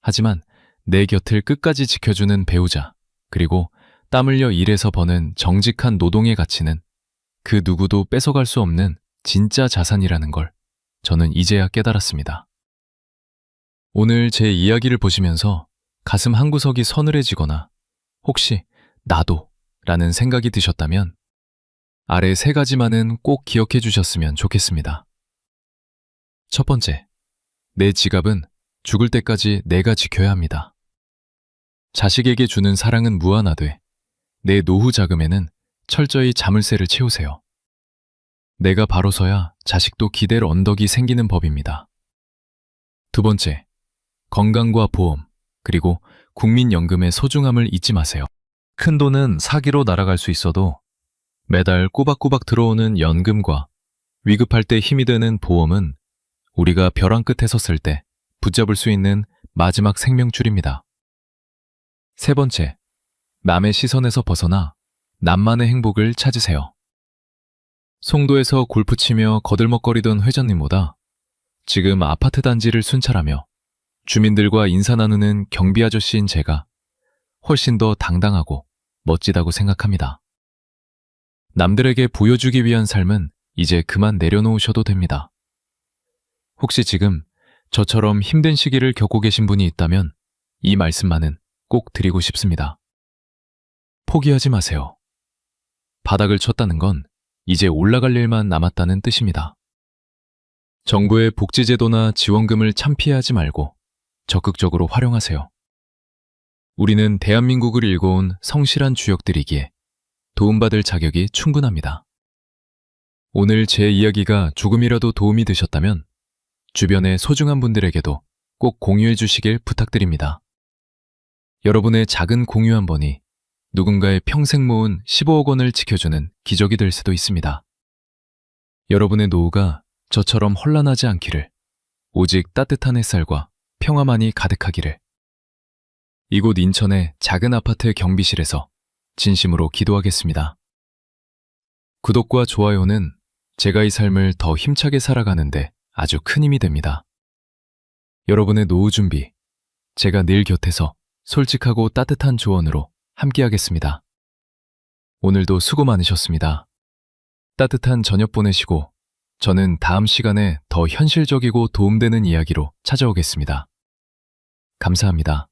하지만 내 곁을 끝까지 지켜주는 배우자, 그리고 땀 흘려 일해서 버는 정직한 노동의 가치는 그 누구도 뺏어갈 수 없는 진짜 자산이라는 걸 저는 이제야 깨달았습니다. 오늘 제 이야기를 보시면서 가슴 한구석이 서늘해지거나 혹시 나도 라는 생각이 드셨다면 아래 3가지만은 꼭 기억해 주셨으면 좋겠습니다. 첫 번째, 내 지갑은 죽을 때까지 내가 지켜야 합니다. 자식에게 주는 사랑은 무한하되 내 노후 자금에는 철저히 자물쇠를 채우세요. 내가 바로 서야 자식도 기댈 언덕이 생기는 법입니다. 두 번째, 건강과 보험, 그리고 국민연금의 소중함을 잊지 마세요. 큰 돈은 사기로 날아갈 수 있어도 매달 꼬박꼬박 들어오는 연금과 위급할 때 힘이 되는 보험은 우리가 벼랑 끝에 섰을 때 붙잡을 수 있는 마지막 생명줄입니다. 세 번째, 남의 시선에서 벗어나 나만의 행복을 찾으세요. 송도에서 골프 치며 거들먹거리던 회장님보다 지금 아파트 단지를 순찰하며 주민들과 인사 나누는 경비 아저씨인 제가 훨씬 더 당당하고 멋지다고 생각합니다. 남들에게 보여주기 위한 삶은 이제 그만 내려놓으셔도 됩니다. 혹시 지금 저처럼 힘든 시기를 겪고 계신 분이 있다면 이 말씀만은 꼭 드리고 싶습니다. 포기하지 마세요. 바닥을 쳤다는 건 이제 올라갈 일만 남았다는 뜻입니다. 정부의 복지제도나 지원금을 참피하지 말고 적극적으로 활용하세요. 우리는 대한민국을 일궈온 성실한 주역들이기에 도움받을 자격이 충분합니다. 오늘 제 이야기가 조금이라도 도움이 되셨다면 주변의 소중한 분들에게도 꼭 공유해 주시길 부탁드립니다. 여러분의 작은 공유 한 번이 누군가의 평생 모은 15억 원을 지켜주는 기적이 될 수도 있습니다. 여러분의 노후가 저처럼 혼란하지 않기를, 오직 따뜻한 햇살과 평화만이 가득하기를. 이곳 인천의 작은 아파트 경비실에서 진심으로 기도하겠습니다. 구독과 좋아요는 제가 이 삶을 더 힘차게 살아가는데 아주 큰 힘이 됩니다. 여러분의 노후 준비, 제가 늘 곁에서 솔직하고 따뜻한 조언으로 함께하겠습니다. 오늘도 수고 많으셨습니다. 따뜻한 저녁 보내시고 저는 다음 시간에 더 현실적이고 도움되는 이야기로 찾아오겠습니다. 감사합니다.